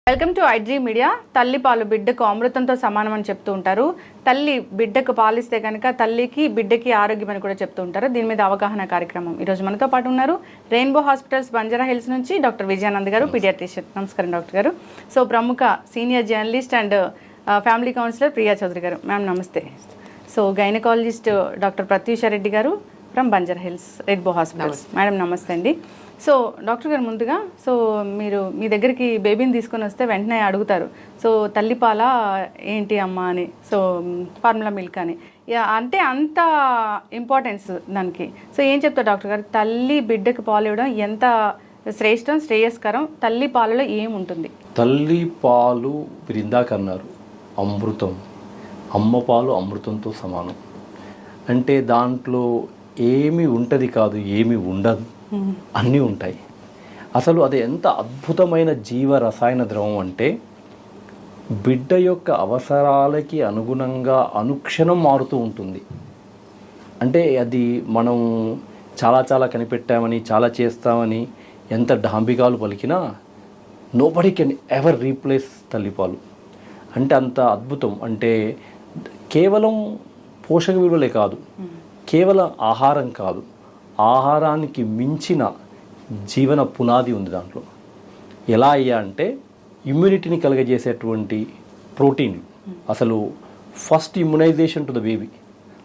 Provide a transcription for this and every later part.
Welcome to iDream media. తల్లి పాలు బిడ్డకు అమృతంతో సమానం అని చెప్తూ ఉంటారు. తల్లి బిడ్డకు పాలిస్తే కనుక తల్లికి బిడ్డకి ఆరోగ్యం అని కూడా చెప్తూ ఉంటారు. దీని మీద అవగాహన కార్యక్రమం. ఈరోజు మనతో పాటు ఉన్నారు రెయిన్బో హాస్పిటల్స్ బంజారా హిల్స్ నుంచి డాక్టర్ విజయానంద్ గారు, పీడియాట్రిషియన్. నమస్కారం డాక్టర్ గారు. సో ప్రముఖ senior journalist and family counsellor Priya Chaudhary గారు. మ్యామ్ నమస్తే. So gynaecologist doctor Pratyusha Reddy గారు from Banjara Hills rainbow hospitals. Madam నమస్తే అండి. సో డాక్టర్ గారు, ముందుగా సో మీరు మీ దగ్గరికి బేబీని తీసుకొని వస్తే వెంటనే అడుగుతారు, సో తల్లిపాల ఏంటి అమ్మ అని, సో ఫార్ములా మిల్క్ అని, అంటే అంత ఇంపార్టెన్స్ దానికి. సో ఏం చెప్తారు డాక్టర్ గారు, తల్లి బిడ్డకు పాలు ఇవ్వడం ఎంత శ్రేష్టం, శ్రేయస్కరం, తల్లి పాలలో ఏముంటుంది? తల్లి పాలు మీరు ఇందాక అన్నారు అమృతం, అమ్మ పాలు అమృతంతో సమానం. అంటే దాంట్లో ఏమి ఉంటుంది కాదు, ఏమి ఉండదు, అన్నీ ఉంటాయి. అసలు అది ఎంత అద్భుతమైన జీవ రసాయన ద్రవం అంటే బిడ్డ యొక్క అవసరాలకి అనుగుణంగా అనుక్షణం మారుతూ ఉంటుంది. అంటే అది మనం చాలా కనిపెట్టామని, చాలా చేస్తామని ఎంత డాంబికాలు పలికినా నోబడీ కెన్ ఎవర్ రీప్లేస్ తల్లిపాలు. అంటే అంత అద్భుతం. అంటే కేవలం పోషక విలువలే కాదు, కేవలం ఆహారం కాదు, ఆహారానికి మించిన జీవన పునాది ఉంది దాంట్లో. ఎలా అయ్యా అంటే ఇమ్యూనిటీని కలగజేసేటువంటి ప్రోటీన్లు. అసలు first immunisation to the baby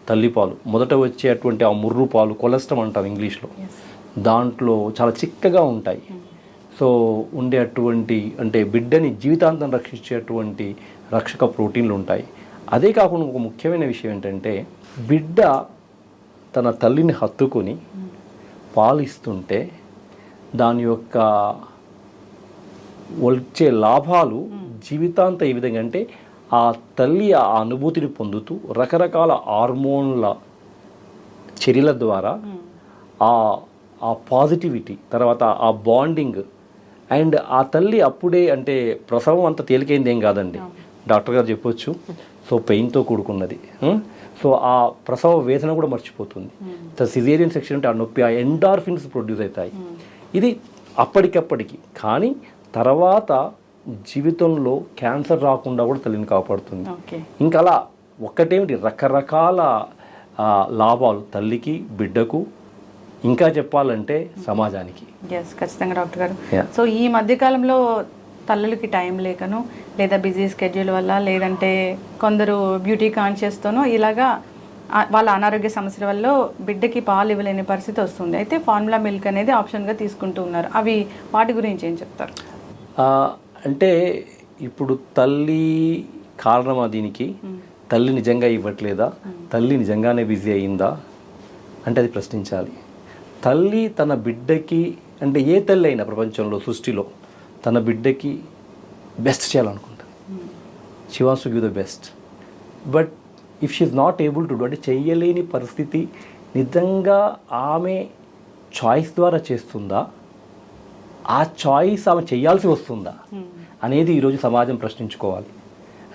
తల్లిపాలు. మొదట వచ్చేటువంటి ఆ ముర్రు పాలు, కొలెస్ట్రాల్ అంటాం ఇంగ్లీష్లో, దాంట్లో చాలా చిక్కగా ఉంటాయి. సో ఉండేటువంటి అంటే బిడ్డని జీవితాంతం రక్షించేటువంటి రక్షక ప్రోటీన్లు ఉంటాయి. అదే కాకుండా ఒక ముఖ్యమైన విషయం ఏంటంటే బిడ్డ తన తల్లిని హత్తుకొని పాలిస్తుంటే దాని యొక్క వచ్చే లాభాలు జీవితాంత ఏ విధంగా అంటే ఆ తల్లి ఆ అనుభూతిని పొందుతూ రకరకాల హార్మోన్ల చర్యల ద్వారా ఆ పాజిటివిటీ, తర్వాత ఆ బాండింగ్, అండ్ ఆ తల్లి అప్పుడే అంటే ప్రసవం అంత తేలికైంది ఏం కాదండి, డాక్టర్ గారు చెప్పొచ్చు. సో పెయిన్తో కూడుకున్నది. సో ఆ ప్రసవ వేదన కూడా మర్చిపోతుంది. సిజేరియన్ సెక్షన్ అంటే ఆ నొప్పి, ఆ ఎండార్ఫిన్స్ ప్రొడ్యూస్ అవుతాయి. ఇది అప్పటికప్పటికి. కానీ తర్వాత జీవితంలో క్యాన్సర్ రాకుండా కూడా తల్లిని కాపాడుతుంది. ఇంకా అలా ఒక్కటేమిటి రకరకాల లాభాలు తల్లికి, బిడ్డకు, ఇంకా చెప్పాలంటే సమాజానికి. ఖచ్చితంగా డాక్టర్ గారు. సో ఈ మధ్యకాలంలో తల్లులకి టైం లేకను, లేదా బిజీ స్కెడ్యూల్ వల్ల, లేదంటే కొందరు బ్యూటీ కాన్షియస్తోనో ఇలాగా వాళ్ళ అనారోగ్య సమస్యల వల్ల బిడ్డకి పాలు ఇవ్వలేని పరిస్థితి వస్తుంది. అయితే ఫార్ములా మిల్క్ అనేది ఆప్షన్గా తీసుకుంటూ ఉన్నారు. అవి వాటి గురించి ఏం చెప్తారు? అంటే ఇప్పుడు తల్లి కారణమా దీనికి? తల్లి నిజంగా ఇవ్వట్లేదా? తల్లి నిజంగానే బిజీ అయిందా అంటే అది ప్రశ్నించాలి. తల్లి తన బిడ్డకి, అంటే ఏ తల్లి అయినా ప్రపంచంలో, సృష్టిలో తన బిడ్డకి బెస్ట్ చేయాలనుకుంటుంది. She wants to give the best. But if she is not able to do, అంటే చెయ్యలేని పరిస్థితి, నిజంగా ఆమె చాయిస్ ద్వారా చేస్తుందా, ఆ చాయిస్ ఆమె చేయాల్సి వస్తుందా అనేది ఈరోజు సమాజం ప్రశ్నించుకోవాలి.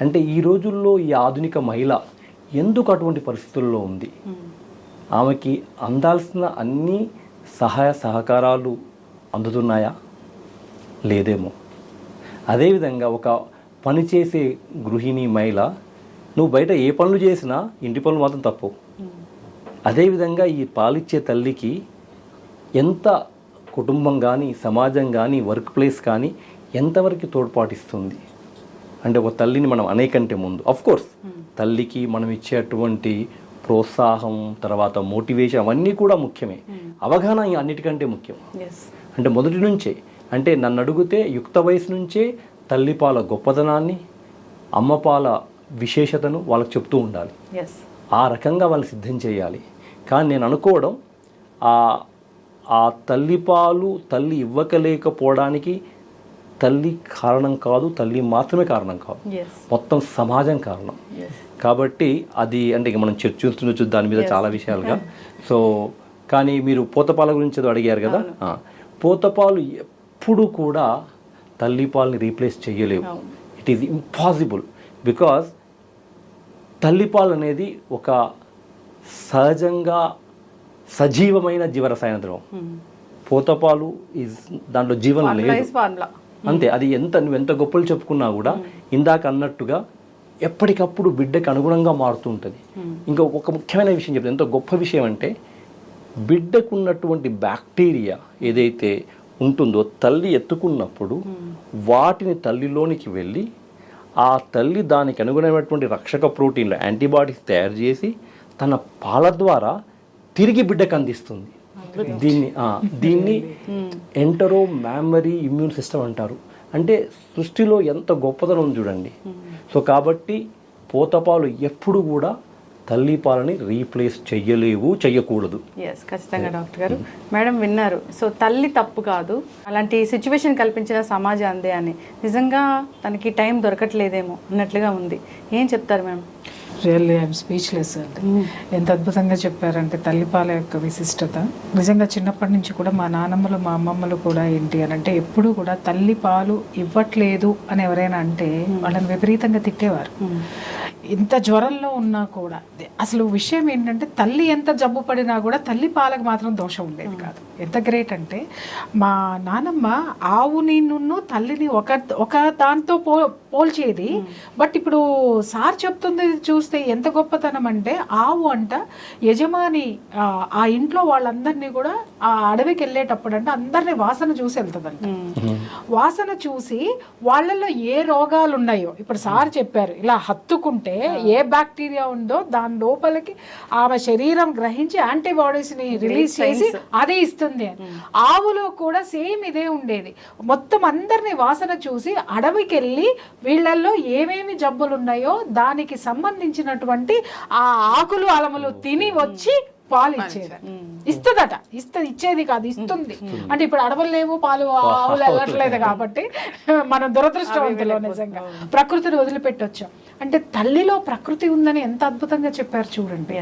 అంటే ఈ రోజుల్లో ఈ ఆధునిక మహిళ ఎందుకు అటువంటి పరిస్థితుల్లో ఉంది? ఆమెకి అందాల్సిన అన్ని సహాయ సహకారాలు అందుతున్నాయా? లేదేమో. అదేవిధంగా ఒక పనిచేసే గృహిణి మహిళ, నువ్వు బయట ఏ పనులు చేసినా ఇంటి పనులు మాత్రం తప్పు. అదేవిధంగా ఈ పాలిచ్చే తల్లికి ఎంత కుటుంబం కానీ, సమాజం కానీ, వర్క్ ప్లేస్ కానీ ఎంతవరకు తోడ్పాటిస్తుంది? అంటే ఒక తల్లిని మనం అనేకంటే ముందు అఫ్కోర్స్ తల్లికి మనం ఇచ్చేటువంటి ప్రోత్సాహం, తర్వాత మోటివేషన్, అవన్నీ కూడా ముఖ్యమే. అవగాహన అన్నిటికంటే ముఖ్యం. అంటే మొదటి నుంచే, అంటే నన్ను అడిగితే యుక్త వయసు నుంచే తల్లిపాల గొప్పతనాన్ని, అమ్మపాల విశేషతను వాళ్ళకి చెప్తూ ఉండాలి. ఆ రకంగా వాళ్ళు సిద్ధం చేయాలి. కానీ నేను అనుకోవడం ఆ తల్లిపాలు తల్లి ఇవ్వకలేకపోవడానికి తల్లి కారణం కాదు, తల్లి మాత్రమే కారణం కాదు, మొత్తం సమాజం కారణం. కాబట్టి అది అంటే ఇక మనం చర్చించవచ్చు దాని మీద చాలా విషయాలుగా. సో కానీ మీరు పోతపాల గురించి ఏదో అడిగారు కదా. పోతపాలు ఎప్పుడు కూడా తల్లిపాలని రీప్లేస్ చేయలేవు. It is impossible. బికాజ్ తల్లిపాలు అనేది ఒక సహజంగా సజీవమైన జీవరసాయన ద్రవం. పోతపాలు ఈజ్ దాంట్లో జీవనం లేదు, ఫార్ములా అంతే. అది నువ్వు ఎంత గొప్పలు చెప్పుకున్నా కూడా ఇందాక అన్నట్టుగా ఎప్పటికప్పుడు బిడ్డకి అనుగుణంగా మారుతూ ఉంటుంది. ఇంకా ఒక ముఖ్యమైన విషయం చెప్తాను, ఎంత గొప్ప విషయం అంటే బిడ్డకు ఉన్నటువంటి బ్యాక్టీరియా ఏదైతే ఉంటుందో తల్లి ఎత్తుకున్నప్పుడు వాటిని తల్లిలోనికి వెళ్ళి ఆ తల్లి దానికి అనుగుణమైనటువంటి రక్షక ప్రోటీన్లు యాంటీబాడీస్ తయారు చేసి తన పాల ద్వారా తిరిగి బిడ్డకు అందిస్తుంది. దీన్ని ఎంటరో మ్యామరీ ఇమ్యూన్ సిస్టమ్ అంటారు. అంటే సృష్టిలో ఎంత గొప్పతనం ఉంది చూడండి. సో కాబట్టి పోతపాలు ఎప్పుడు కూడా తల్లి పాలని రీప్లేస్ చెయ్యకూడదు. ఎస్, ఖచ్చితంగా డాక్టర్ గారు. మేడం విన్నారు. సో తల్లి తప్పు కాదు, అలాంటి సిచ్యువేషన్ కల్పించిన సమాజం అందే అని. నిజంగా తనకి టైం దొరకట్లేదేమో అన్నట్లుగా ఉంది. ఏం చెప్తారు మ్యామ్? రియల్లీ ఐఎమ్ స్పీచ్లెస్ అండి. ఎంత అద్భుతంగా చెప్పారంటే తల్లిపాల యొక్క విశిష్టత. నిజంగా చిన్నప్పటి నుంచి కూడా మా నాన్నమ్మలు మా అమ్మమ్మలు కూడా ఏంటి అని అంటే ఎప్పుడూ కూడా తల్లి పాలు ఇవ్వట్లేదు అని ఎవరైనా అంటే వాళ్ళని విపరీతంగా తిట్టేవారు. ఇంత జ్వరంలో ఉన్నా కూడా అసలు విషయం ఏంటంటే తల్లి ఎంత జబ్బు పడినా కూడా తల్లి పాలకు మాత్రం దోషం ఉండేది కాదు. ఎంత గ్రేట్ అంటే మా నానమ్మ ఆవుని తల్లిని ఒక దాంతో పోల్చేది. బట్ ఇప్పుడు సార్ చెప్తుంది చూస్తే ఎంత గొప్పతనం అంటే ఆవు అంట యజమాని ఆ ఇంట్లో వాళ్ళందరినీ కూడా ఆ అడవికి వెళ్ళేటప్పుడు అంటే అందరినీ వాసన చూసి వెళ్తుందంట. వాసన చూసి వాళ్ళలో ఏ రోగాలు ఉన్నాయో ఇప్పుడు సార్ చెప్పారు, ఇలా హత్తుకుంటే ఏ బ్యాక్టీరియా ఉందో దాని లోపలికి ఆమె శరీరం గ్రహించి యాంటీబాడీస్ ని రిలీజ్ చేసి అదే ఇస్తుంది. ఆవులో కూడా సేమ్ ఇదే ఉండేది. మొత్తం అందరినీ వాసన చూసి అడవికి వెళ్ళి వీళ్ళల్లో ఏమేమి జబ్బులు ఉన్నాయో దానికి సంబంధించినటువంటి ఆ ఆకులు అలములు తిని వచ్చి పాలు ఇచ్చేది. ఇస్తుందట, ఇచ్చేది కాదు, ఇస్తుంది. అంటే ఇప్పుడు అడవులు లేవు, పాలు ఆవులు వెళ్ళట్లేదు కాబట్టి మనం దురదృష్టవంతులు. నిజంగా ప్రకృతిని వదిలిపెట్టొచ్చాం. అంటే తల్లిలో ప్రకృతి ఉందని ఎంత అద్భుతంగా చెప్పారు చూడండి.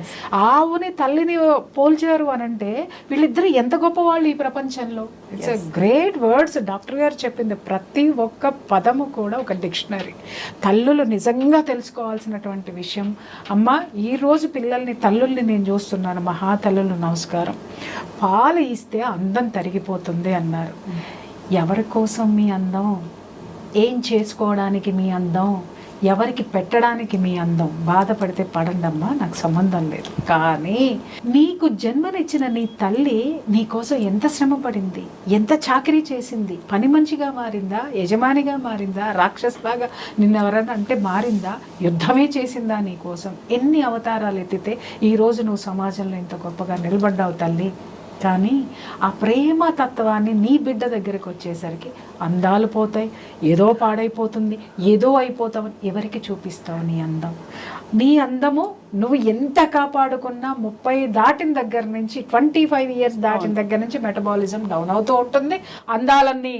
ఆవుని తల్లిని పోల్చారు అని అంటే వీళ్ళిద్దరు ఎంత గొప్పవాళ్ళు ఈ ప్రపంచంలో. ఇట్స్ గ్రేట్ వర్డ్స్ డాక్టర్ గారు చెప్పింది. ప్రతి ఒక్క పదము కూడా ఒక డిక్షనరీ. తల్లులు నిజంగా తెలుసుకోవాల్సినటువంటి విషయం. అమ్మ ఈ రోజు పిల్లల్ని తల్లుల్ని నేను చూస్తున్నాను, మహాతల్లులు నమస్కారం. పాలు ఇస్తే అందం తరిగిపోతుంది అన్నారు. ఎవరి కోసం మీ అందం? ఏం చేసుకోవడానికి మీ అందం? ఎవరికి పెట్టడానికి మీ అందం? బాధపడితే పడండమ్మా, నాకు సంబంధం లేదు. కానీ నీకు జన్మనిచ్చిన నీ తల్లి నీ కోసం ఎంత శ్రమ పడింది, ఎంత చాకరీ చేసింది. పని మంచిగా మారిందా, యజమానిగా మారిందా, రాక్షసులాగా నిన్నెవరైనా అంటే మారిందా, యుద్ధమే చేసిందా నీ కోసం? ఎన్ని అవతారాలు ఎత్తితే ఈరోజు నువ్వు సమాజంలో ఇంత గొప్పగా నిలబడ్డావు తల్లి. కానీ ఆ ప్రేమ తత్వాన్ని నీ బిడ్డ దగ్గరకు వచ్చేసరికి అందాలు పోతాయి, ఏదో పాడైపోతుంది, ఏదో అయిపోతావని ఎవరికి చూపిస్తావు నీ అందం? నీ అందము నువ్వు ఎంత కాపాడుకున్నా 30 దాటిన దగ్గర నుంచి 25 ఇయర్స్ దాటిన దగ్గర నుంచి మెటబాలిజం డౌన్ అవుతూ ఉంటుంది. అందాలన్నీ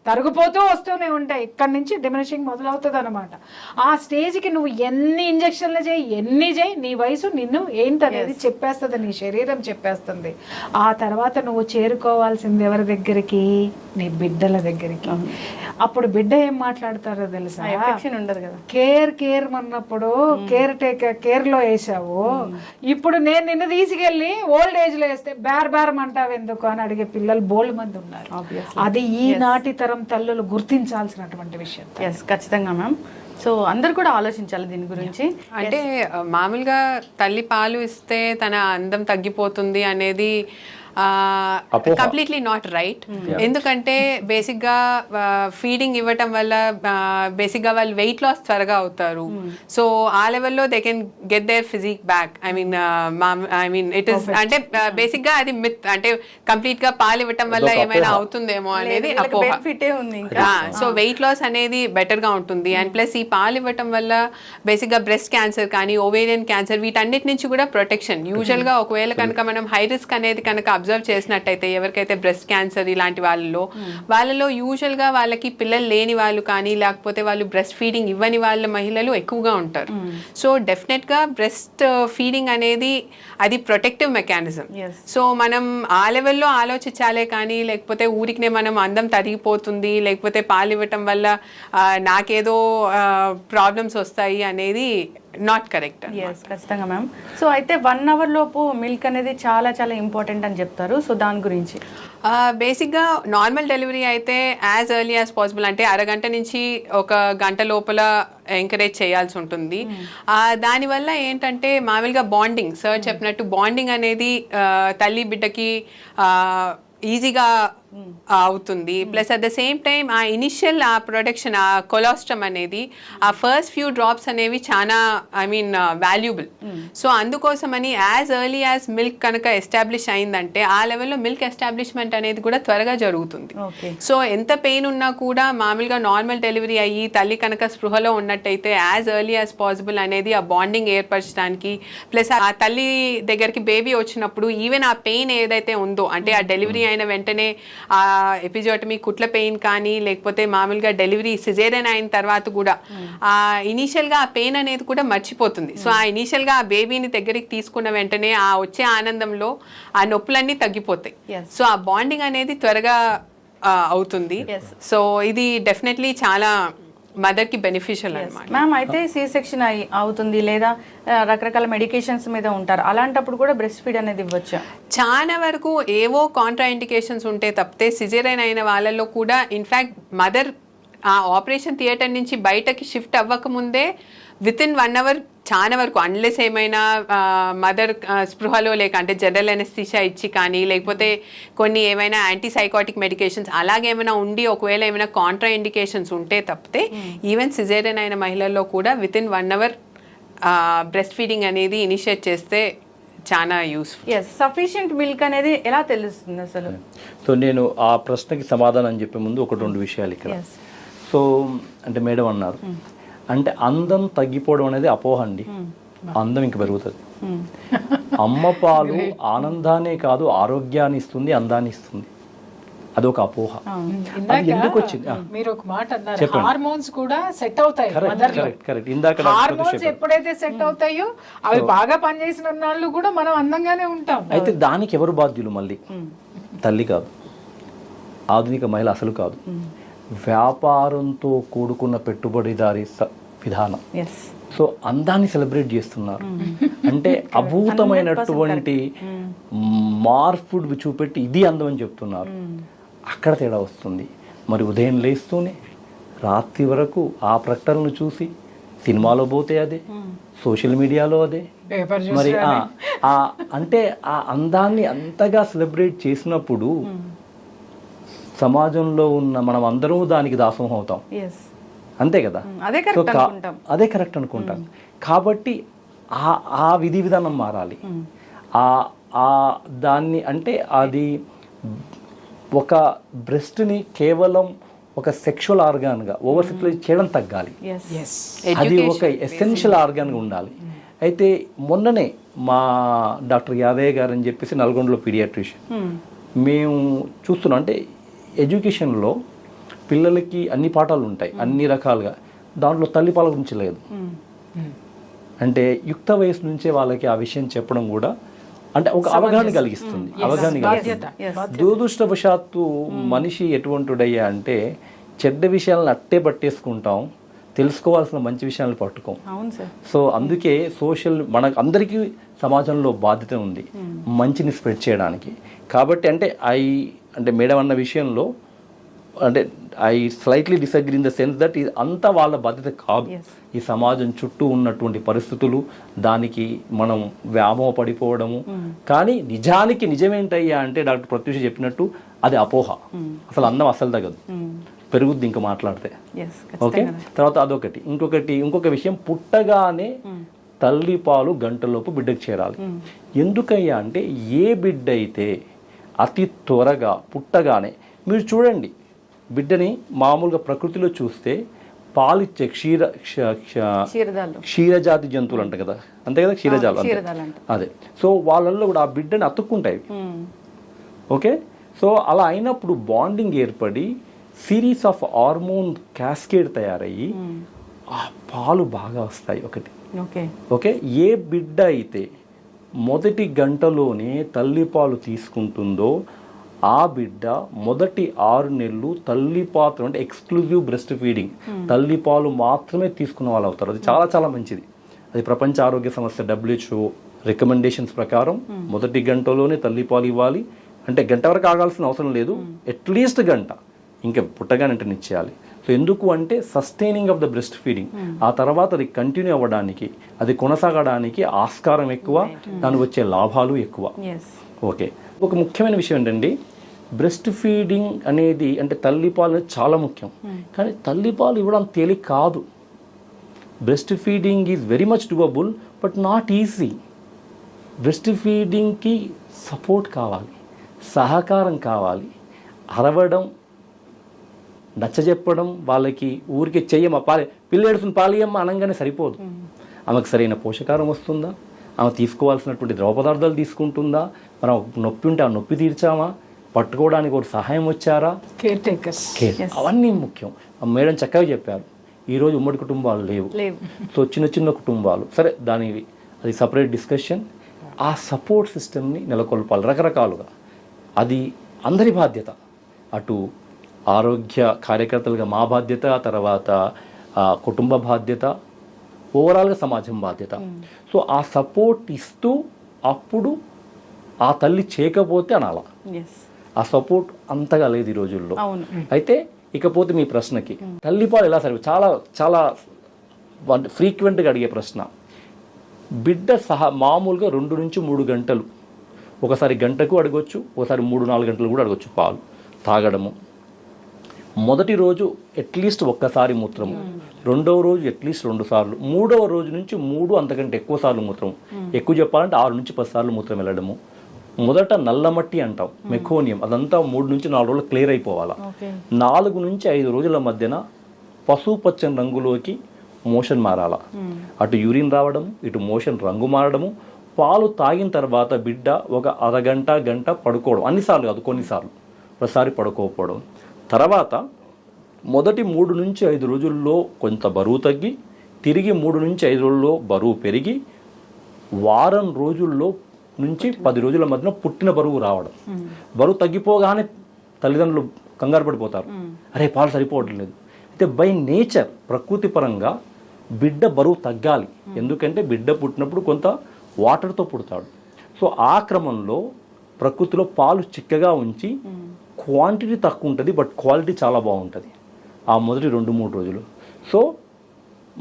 తరుగుపోతూ వస్తూనే ఉంటాయి. ఇక్కడి నుంచి డిమినిషింగ్ మొదలవుతుంది అనమాట. ఆ స్టేజ్కి నువ్వు ఎన్ని ఇంజక్షన్లు చేయి, ఎన్ని చేయి, నీ వయసు నిన్ను ఏంటనేది చెప్పేస్తుంది, నీ శరీరం చెప్పేస్తుంది. ఆ తర్వాత నువ్వు చేరుకోవాల్సింది ఎవరి దగ్గరికి? నీ బిడ్డల దగ్గరికి. అప్పుడు బిడ్డ ఏం మాట్లాడతారో తెలుసా? ఉండదు కదా. కేర్ అన్నప్పుడు కేర్ లో వేసావు, ఇప్పుడు నేను నిన్ను తీసుకెళ్ళి ఓల్డ్ ఏజ్ లో వేస్తే బేరం అంటావు ఎందుకు అని అడిగే పిల్లలు బోల్డ్ మంది ఉన్నారు. అది ఈనాటి తరం తల్లులు గుర్తించాల్సినటువంటి విషయం. ఎస్, ఖచ్చితంగా మ్యామ్. సో అందరు కూడా ఆలోచించాలి దీని గురించి. అంటే మామూలుగా తల్లి పాలు ఇస్తే తన అందం తగ్గిపోతుంది అనేది కంప్లీట్లీ నాట్ రైట్. ఎందుకంటే బేసిక్గా ఫీడింగ్ ఇవ్వటం వల్ల బేసిక్గా వాళ్ళు వెయిట్ లాస్ త్వరగా అవుతారు. సో ఆ లెవెల్లో they can get their physique back. I mean it is అంటే బేసిక్గా అది మిత్. అంటే కంప్లీట్ గా పాలు ఇవ్వటం వల్ల ఏమైనా అవుతుందేమో అనేది అపోహ. సో వెయిట్ లాస్ అనేది బెటర్ గా ఉంటుంది. అండ్ ప్లస్ ఈ పాలు ఇవ్వటం వల్ల బేసిక్గా బ్రెస్ట్ క్యాన్సర్ కానీ ఓవేరియన్ క్యాన్సర్ వీటన్నిటి నుంచి కూడా ప్రొటెక్షన్. యూజువల్ గా ఒకవేళ కనుక మనం హై రిస్క్ అనేది కనుక అబ్జర్వ్ చేసినట్టయితే ఎవరికైతే బ్రెస్ట్ క్యాన్సర్ ఇలాంటి వాళ్ళలో యూజువల్ గా వాళ్ళకి పిల్లలు లేని వాళ్ళు కానీ లేకపోతే వాళ్ళు బ్రెస్ట్ ఫీడింగ్ ఇవ్వని వాళ్ళ మహిళలు ఎక్కువగా ఉంటారు. సో డెఫినెట్ గా బ్రెస్ట్ ఫీడింగ్ అనేది అది ప్రొటెక్టివ్ మెకానిజం. సో మనం ఆ లెవెల్లో ఆలోచించాలే కానీ లేకపోతే ఊరికినే మనం అందం తరిగిపోతుంది లేకపోతే పాలు ఇవ్వటం వల్ల నాకేదో ప్రాబ్లమ్స్ వస్తాయి అనేది నాట్ కరెక్ట్. ఎస్, ఖచ్చితంగా మ్యామ్. సో అయితే 1 hour లోపు మిల్క్ అనేది చాలా చాలా ఇంపార్టెంట్ అని చెప్తారు. సో దాని గురించి బేసిక్గా నార్మల్ డెలివరీ అయితే యాజ్ ఎర్లీ యాజ్ పాసిబుల్, అంటే అరగంట నుంచి ఒక గంట లోపల ఎంకరేజ్ చేయాల్సి ఉంటుంది. దానివల్ల ఏంటంటే మామూలుగా బాండింగ్, సార్ చెప్పినట్టు బాండింగ్ అనేది తల్లి బిడ్డకి ఈజీగా అవుతుంది. Plus at the same time ఆ ఇనిషియల్ ఆ ప్రొడక్షన్, ఆ కొలాస్ట్రమ్ అనేది, ఆ ఫస్ట్ ఫ్యూ డ్రాప్స్ అనేవి చాలా వాల్యుబుల్. సో అందుకోసమని యాజ్ ఎర్లీ యాజ్ మిల్క్ కనుక ఎస్టాబ్లిష్ అయిందంటే ఆ లెవెల్లో మిల్క్ ఎస్టాబ్లిష్మెంట్ అనేది కూడా త్వరగా జరుగుతుంది. సో ఎంత పెయిన్ ఉన్నా కూడా మామూలుగా నార్మల్ డెలివరీ అయ్యి తల్లి కనుక స్పృహలో ఉన్నట్టయితే యాజ్ ఎర్లీ యాజ్ పాసిబుల్ అనేది ఆ బాండింగ్ ఏర్పరచడానికి, ప్లస్ ఆ తల్లి దగ్గరికి బేబీ వచ్చినప్పుడు ఈవెన్ ఆ పెయిన్ ఏదైతే ఉందో, అంటే ఆ డెలివరీ అయిన వెంటనే ఆ ఎపిజోటమీ కుట్ల పెయిన్ కానీ, లేకపోతే మామూలుగా డెలివరీ సిజేరియన్ అయిన తర్వాత కూడా ఆ ఇనీషియల్ గా ఆ పెయిన్ అనేది కూడా మర్చిపోతుంది. సో ఆ ఇనీషియల్ గా ఆ బేబీని దగ్గరికి తీసుకున్న వెంటనే ఆ వచ్చే ఆనందంలో ఆ నొప్పులన్నీ తగ్గిపోతాయి. సో ఆ బాండింగ్ అనేది త్వరగా అవుతుంది. సో ఇది డెఫినెట్లీ చాలా మదర్ కి బెనిఫిషియల్ అన్నమాట. మ్యామ్, అయితే సి సెక్షన్ అవుతుంది లేదా రకరకాల మెడికేషన్స్ మీద ఉంటారు, అలాంటప్పుడు కూడా బ్రెస్ట్ ఫీడ్ అనేది ఇవ్వచ్చా? చాలా వరకు ఏవో కాంట్రా ఇండికేషన్స్ ఉంటే తప్పితే సిజేరియన్ అయిన వాళ్ళల్లో కూడా ఇన్ఫ్యాక్ట్ మదర్ ఆ ఆపరేషన్ థియేటర్ నుంచి బయటకి షిఫ్ట్ అవ్వకముందే వితిన్ 1 hour చాలా వరకు, అన్లెస్ ఏమైనా మదర్ స్పృహలో లేక, అంటే జనరల్ ఎనెస్థీషియా ఇచ్చి కానీ, లేకపోతే కొన్ని ఏమైనా యాంటీసైకాటిక్ మెడికేషన్స్ అలాగేమైనా ఉండి ఒకవేళ ఏమైనా కాంట్రా ఇండికేషన్స్ ఉంటే తప్పితే ఈవెన్ సిజేరియన్ అయిన మహిళల్లో కూడా వితిన్ 1 hour బ్రెస్ట్ ఫీడింగ్ అనేది ఇనిషియేట్ చేస్తే చాలా యూస్ఫుల్. సఫిషియంట్ మిల్క్ అనేది ఎలా తెలుస్తుంది అసలు? సో నేను ఆ ప్రశ్నకి సమాధానం చెప్పే ముందు 1-2 విషయాలు ఇక్కడ. సో అంటే మేడం అన్నారు, అంటే అందం తగ్గిపోవడం అనేది అపోహ అండి. అందం ఇంక పెరుగుతుంది. అమ్మ పాలు ఆనందాన్నే కాదు ఆరోగ్యాన్ని ఇస్తుంది, అందాన్ని ఇస్తుంది. అదొక అపోహ. అది ఎందుకు వచ్చింది? మీరు ఒక మాట అన్నారు, హార్మోన్స్ కూడా సెట్ అవుతాయి. కరెక్ట్. ఇందాక హార్మోన్స్ ఎప్పుడైతే సెట్ అవుతాయో అవి బాగా పనిచేసిన నాళ్ళు కూడా మనం అందంగానే ఉంటాం. అయితే దానికి ఎవరు బాధ్యులు? మళ్ళీ తల్లి కాదు, ఆధునిక మహిళ అసలు కాదు, వ్యాపారంతో కూడుకున్న పెట్టుబడిదారి విధానం. సో అందాన్ని సెలబ్రేట్ చేస్తున్నారు, అంటే అభూతమైనటువంటి మార్ఫుడ్ చూపెట్టి ఇది అందం అని చెప్తున్నారు. అక్కడ తేడా వస్తుంది. మరి ఉదయం లేస్తూనే రాత్రి వరకు ఆ ప్రకటనలు చూసి సినిమాలో పోతే అదే, సోషల్ మీడియాలో అదే, మరి అంటే ఆ అందాన్ని అంతగా సెలబ్రేట్ చేసినప్పుడు సమాజంలో ఉన్న మనం అందరూ దానికి దాసోహం అవుతాం. అంతే కదా? అదే కరెక్ట్ అనుకుంటాం. కాబట్టి ఆ విధి విధానం మారాలి. దాన్ని అంటే అది ఒక బ్రెస్ట్ని కేవలం ఒక సెక్షువల్ ఆర్గాన్గా ఓవర్ సెక్చువలైజ్ చేయడం తగ్గాలి. అది ఒక ఎసెన్షియల్ ఆర్గాన్గా ఉండాలి. అయితే మొన్ననే మా డాక్టర్ యాదయ్య గారు అని చెప్పేసి నల్గొండలో పీడియాట్రిషియన్, మేము చూస్తున్నాం, అంటే ఎడ్యుకేషన్లో పిల్లలకి అన్ని పాఠాలు ఉంటాయి అన్ని రకాలుగా, దాంట్లో తల్లిపాల గురించి లేదు. అంటే యుక్త వయసు నుంచే వాళ్ళకి ఆ విషయం చెప్పడం కూడా అంటే ఒక అవగాహన కలిగిస్తుంది. దురదృష్టవశాత్తు మనిషి ఎటువంటిడయ్యా అంటే చెడ్డ విషయాలను అట్టే పట్టేసుకుంటాం, తెలుసుకోవాల్సిన మంచి విషయాలను పట్టుకోం. సో అందుకే మనకు అందరికీ సమాజంలో బాధ్యత ఉంది మంచిని స్ప్రెడ్ చేయడానికి. కాబట్టి అంటే మేడం అన్న విషయంలో అంటే I slightly disagree in the sense that ఇది అంతా వాళ్ళ బాధ్యత కాదు. ఈ సమాజం చుట్టూ ఉన్నటువంటి పరిస్థితులు, దానికి మనం వ్యామోహ పడిపోవడము. కానీ నిజానికి నిజమేంటయ్యా అంటే డాక్టర్ ప్రత్యూష చెప్పినట్టు అది అపోహ. అసలు అందం అసలు తగ్గదు, పెరుగుద్ది ఇంకా మాట్లాడితే. ఓకే, తర్వాత అదొకటి. ఇంకొక విషయం, పుట్టగానే తల్లి పాలు గంటలోపు బిడ్డకు చేరాలి. ఎందుకయ్యా అంటే ఏ బిడ్డ అయితే అతి త్వరగా పుట్టగానే, మీరు చూడండి బిడ్డని మామూలుగా ప్రకృతిలో చూస్తే పాలిచ్చే క్షీరజాతి జంతువులు అంట కదా, అంతే కదా, క్షీరజాలు అదే. సో వాళ్ళల్లో కూడా ఆ బిడ్డని అతుక్కుంటాయి. ఓకే, సో అలా అయినప్పుడు బాండింగ్ ఏర్పడి సిరీస్ ఆఫ్ హార్మోన్ క్యాస్కేడ్ తయారయ్యి ఆ పాలు బాగా వస్తాయి. ఒకటి. ఓకే, ఏ బిడ్డ అయితే మొదటి గంటలోనే తల్లిపాలు తీసుకుంటుందో ఆ బిడ్డ మొదటి 6 నెలలు తల్లిపాలు అంటే ఎక్స్క్లూజివ్ బ్రెస్ట్ ఫీడింగ్, తల్లిపాలు మాత్రమే తీసుకున్న వాళ్ళు అవుతారు. అది చాలా చాలా మంచిది. అది ప్రపంచ ఆరోగ్య సంస్థ WHO రికమెండేషన్స్ ప్రకారం మొదటి గంటలోనే తల్లిపాలు ఇవ్వాలి. అంటే గంట వరకు ఆగాల్సిన అవసరం లేదు, అట్లీస్ట్ గంట, ఇంకా పుట్టగానే ఇచ్చేయాలి. సో ఎందుకు అంటే sustaining of the breast feeding, ఆ తర్వాత అది కంటిన్యూ అవ్వడానికి, అది కొనసాగడానికి ఆస్కారం ఎక్కువ, దానికి వచ్చే లాభాలు ఎక్కువ. ఓకే, ఒక ముఖ్యమైన విషయం ఏంటండి, బ్రెస్ట్ ఫీడింగ్ అనేది అంటే తల్లిపాలు అనేది చాలా ముఖ్యం, కానీ తల్లిపాలు ఇవ్వడం తేలిక కాదు. Breast feeding is very much doable but not easy. Breast ఫీడింగ్కి సపోర్ట్ కావాలి, సహకారం కావాలి, అరవడం, నచ్చజెప్పడం, వాళ్ళకి ఊరికి చెయ్యమ్మ పాలి పిల్ల ఏడుస్తుంది పాలియమ్మ అనగానే సరిపోదు. ఆమెకు సరైన పోషకారం వస్తుందా, ఆమె తీసుకోవాల్సినటువంటి ద్రవ పదార్థాలు తీసుకుంటుందా, మనం నొప్పి ఉంటే ఆ నొప్పి తీర్చామా, పట్టుకోవడానికి ఒక సహాయం వచ్చారా, కేర్ టేకర్స్, అవన్నీ ముఖ్యం. మేడం చక్కగా చెప్పారు, ఈరోజు ఉమ్మడి కుటుంబాలు లేవు, సో చిన్న చిన్న కుటుంబాలు, సరే అది సపరేట్ డిస్కషన్. ఆ సపోర్ట్ సిస్టమ్ని నెలకొల్పాలి రకరకాలుగా. అది అందరి బాధ్యత, అటు ఆరోగ్య కార్యకర్తలుగా మా బాధ్యత, తర్వాత కుటుంబ బాధ్యత, ఓవరాల్గా సమాజం బాధ్యత. సో ఆ సపోర్ట్ ఇస్తూ అప్పుడు ఆ తల్లి చేయకపోతే అనాల. ఆ సపోర్ట్ అంతగా లేదు ఈ రోజుల్లో. అయితే ఇకపోతే మీ ప్రశ్నకి తల్లిపాలు ఎలా సరి, చాలా చాలా ఫ్రీక్వెంట్గా అడిగే ప్రశ్న. బిడ్డ మామూలుగా 2 నుంచి 3 గంటలు, ఒకసారి గంటకు అడగొచ్చు, ఒకసారి 3-4 గంటలు కూడా అడగొచ్చు పాలు తాగడము. మొదటి రోజు అట్లీస్ట్ ఒక్కసారి మూత్రము, రెండవ రోజు అట్లీస్ట్ 2 సార్లు, మూడవ రోజు నుంచి 3 అంతకంటే ఎక్కువ సార్లు మూత్రం, ఎక్కువ చెప్పాలంటే 6 నుంచి 10 సార్లు మూత్రం వెళ్ళడము. మొదట నల్లమట్టి అంటాం, మెకోనియం, అదంతా 3 నుంచి 4 రోజులు క్లియర్ అయిపోవాలా. 4 నుంచి 5 రోజుల మధ్యన పసుపచ్చని రంగులోకి మోషన్ మారాలా. అటు యూరిన్ రావడం, ఇటు మోషన్ రంగు మారడము. పాలు తాగిన తర్వాత బిడ్డ ఒక అరగంట గంట పడుకోవడం, అన్నిసార్లు కాదు కొన్నిసార్లు, ఒకసారి పడుకోకపోవడం. తర్వాత మొదటి 3 నుంచి 5 రోజుల్లో కొంత బరువు తగ్గి, తిరిగి 3 నుంచి 5 రోజుల్లో బరువు పెరిగి, వారం రోజుల్లో నుంచి 10 రోజుల మధ్యన పుట్టిన బరువు రావడం. బరువు తగ్గిపోగానే తల్లిదండ్రులు కంగారు పడిపోతారు, అరే పాలు సరిపోవడం లేదు. అయితే బై నేచర్, ప్రకృతి పరంగా బిడ్డ బరువు తగ్గాలి, ఎందుకంటే బిడ్డ పుట్టినప్పుడు కొంత వాటర్తో పుడతాడు. సో ఆ క్రమంలో ప్రకృతిలో పాలు చిక్కగా ఉంచి క్వాంటిటీ తక్కువ ఉంటుంది బట్ క్వాలిటీ చాలా బాగుంటుంది ఆ మొదటి 2-3 రోజులు. సో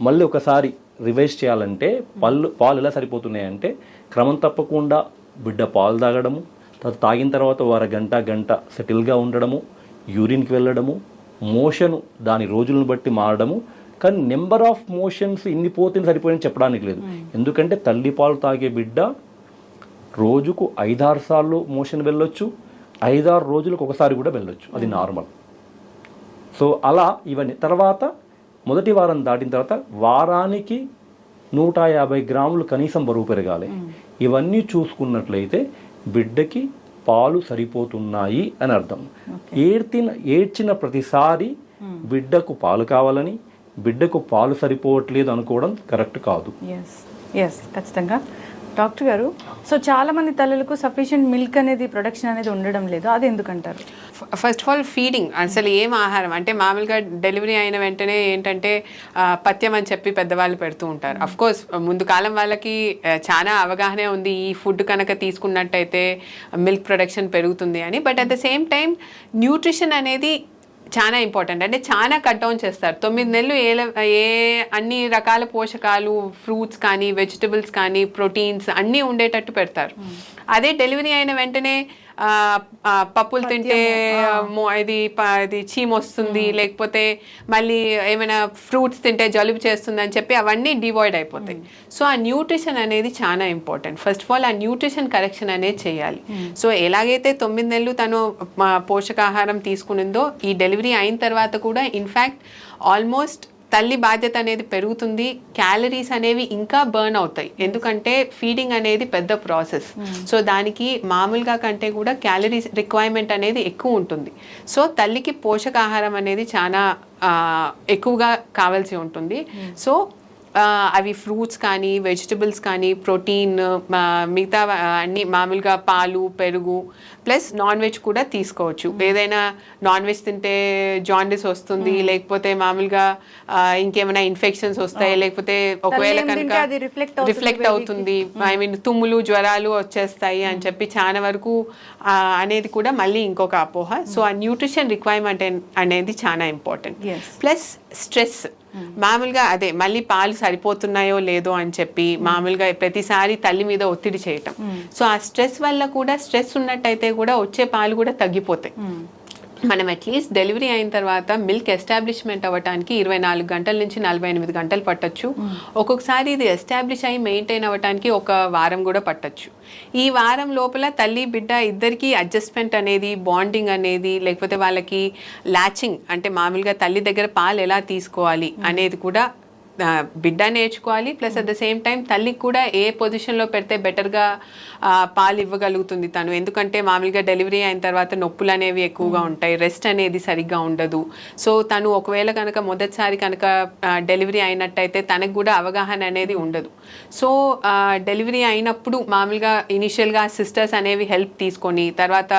మళ్ళీ ఒకసారి రివైజ్ చేయాలంటే పాలు ఎలా సరిపోతున్నాయంటే, క్రమం తప్పకుండా బిడ్డ పాలు తాగడము, తాగిన తర్వాత గంట సెటిల్గా ఉండడము, యూరిన్కి వెళ్ళడము, మోషను దాని రోజులను బట్టి మారడము. కానీ నెంబర్ ఆఫ్ మోషన్స్ ఇన్ని పోతే సరిపోయిందని చెప్పడానికి లేదు, ఎందుకంటే తల్లి పాలు తాగే బిడ్డ రోజుకు 5-6 సార్లు మోషన్ వెళ్ళొచ్చు, 5-6 రోజులకు ఒకసారి కూడా వెళ్ళొచ్చు, అది నార్మల్. సో అలా ఇవన్నీ తర్వాత మొదటి వారం దాటిన తర్వాత వారానికి 150 గ్రాములు కనీసం బరువు పెరగాలి. ఇవన్నీ చూసుకున్నట్లయితే బిడ్డకి పాలు సరిపోతున్నాయి అని అర్థం. ఏడ్చిన ప్రతిసారి బిడ్డకు పాలు కావాలని, బిడ్డకు పాలు సరిపోవట్లేదు అనుకోవడం కరెక్ట్ కాదు. ఖచ్చితంగా డాక్టర్ గారు. సో చాలా మంది తల్లులకు సఫిషియెంట్ మిల్క్ అనేది ప్రొడక్షన్ అనేది ఉండడం లేదు, అది ఎందుకంటారు? ఫస్ట్ ఆఫ్ ఆల్ ఫీడింగ్, అసలు ఏం ఆహారం అంటే మామూలుగా డెలివరీ అయిన వెంటనే ఏంటంటే పథ్యం అని చెప్పి పెద్దవాళ్ళు పెడుతూ ఉంటారు. అఫ్ కోర్స్ ముందు కాలం వాళ్ళకి చాలా అవగాహన ఉంది, ఈ ఫుడ్ కనుక తీసుకున్నట్టయితే మిల్క్ ప్రొడక్షన్ పెరుగుతుంది అని. But at the same time nutrition అనేది చాలా ఇంపార్టెంట్. అంటే చాలా కట్ డౌన్ చేస్తారు. 9 నెలలు అన్ని రకాల పోషకాలు, ఫ్రూట్స్ కానీ వెజిటబుల్స్ కానీ ప్రోటీన్స్ అన్నీ ఉండేటట్టు పెడతారు. అదే డెలివరీ అయిన వెంటనే పప్పులు తింటే ఇది చీమ వస్తుంది, లేకపోతే మళ్ళీ ఏమైనా ఫ్రూట్స్ తింటే జలుబు చేస్తుంది అని చెప్పి అవన్నీ డివాయిడ్ అయిపోతాయి. సో ఆ న్యూట్రిషన్ అనేది చాలా ఇంపార్టెంట్. ఫస్ట్ ఆఫ్ ఆల్ ఆ న్యూట్రిషన్ కరెక్షన్ అనేది చేయాలి. సో ఎలాగైతే 9 నెలలు తను పోషకాహారం తీసుకునిందో, ఈ డెలివరీ అయిన తర్వాత కూడా ఇన్ఫ్యాక్ట్ ఆల్మోస్ట్ తల్లి బాధ్యత అనేది పెరుగుతుంది, క్యాలరీస్ అనేవి ఇంకా బర్న్ అవుతాయి, ఎందుకంటే ఫీడింగ్ అనేది పెద్ద ప్రాసెస్. సో దానికి మామూలుగా కంటే కూడా క్యాలరీస్ రిక్వైర్మెంట్ అనేది ఎక్కువ ఉంటుంది. సో తల్లికి పోషకాహారం అనేది చాలా ఎక్కువగా కావాల్సి ఉంటుంది. సో అవి ఫ్రూట్స్ కానీ వెజిటబుల్స్ కానీ ప్రోటీన్ మిగతా అన్ని మామూలుగా పాలు పెరుగు ప్లస్ నాన్ వెజ్ కూడా తీసుకోవచ్చు. ఏదైనా నాన్ వెజ్ తింటే జాండిస్ వస్తుంది, లేకపోతే మామూలుగా ఇంకేమైనా ఇన్ఫెక్షన్స్ వస్తాయి, లేకపోతే ఒకవేళ కనుక రిఫ్లెక్ట్ అవుతుంది, ఐ మీన్ తుమ్ములు జ్వరాలు వచ్చేస్తాయి అని చెప్పి చాలా వరకు అనేది కూడా మళ్ళీ ఇంకొక అపోహ. సో ఆ న్యూట్రిషన్ రిక్వైర్మెంట్ అనేది చాలా ఇంపార్టెంట్. ప్లస్ స్ట్రెస్, మామూలుగా అదే మళ్ళీ పాలు సరిపోతున్నాయో లేదో అని చెప్పి మామూలుగా ప్రతిసారి తల్లి మీద ఒత్తిడి చేయటం. సో ఆ స్ట్రెస్ వల్ల కూడా, స్ట్రెస్ ఉన్నట్టయితే కూడా వచ్చే పాలు కూడా తగ్గిపోతాయి. మనం అట్లీస్ట్ డెలివరీ అయిన తర్వాత మిల్క్ ఎస్టాబ్లిష్మెంట్ అవ్వడానికి 24 గంటల నుంచి 48 గంటలు పట్టొచ్చు. ఒక్కొక్కసారి ఇది ఎస్టాబ్లిష్ అయ్యి మెయింటైన్ అవ్వడానికి 1 వారం కూడా పట్టొచ్చు. ఈ వారం లోపల తల్లి బిడ్డ ఇద్దరికి అడ్జస్ట్మెంట్ అనేది, బాండింగ్ అనేది, లేకపోతే వాళ్ళకి లాచింగ్ అంటే మామూలుగా తల్లి దగ్గర పాలు ఎలా తీసుకోవాలి అనేది కూడా బిడ్డ నేర్చుకోవాలి. Plus at the same time తల్లికి కూడా ఏ పొజిషన్లో పెడితే బెటర్గా పాలు ఇవ్వగలుగుతుంది తను. ఎందుకంటే మామూలుగా డెలివరీ అయిన తర్వాత నొప్పులు అనేవి ఎక్కువగా ఉంటాయి, రెస్ట్ అనేది సరిగ్గా ఉండదు. సో తను ఒకవేళ కనుక మొదటిసారి కనుక డెలివరీ అయినట్టయితే తనకు కూడా అవగాహన అనేది ఉండదు. సో డెలివరీ అయినప్పుడు మామూలుగా ఇనిషియల్గా సిస్టర్స్ అనేవి హెల్ప్ తీసుకొని, తర్వాత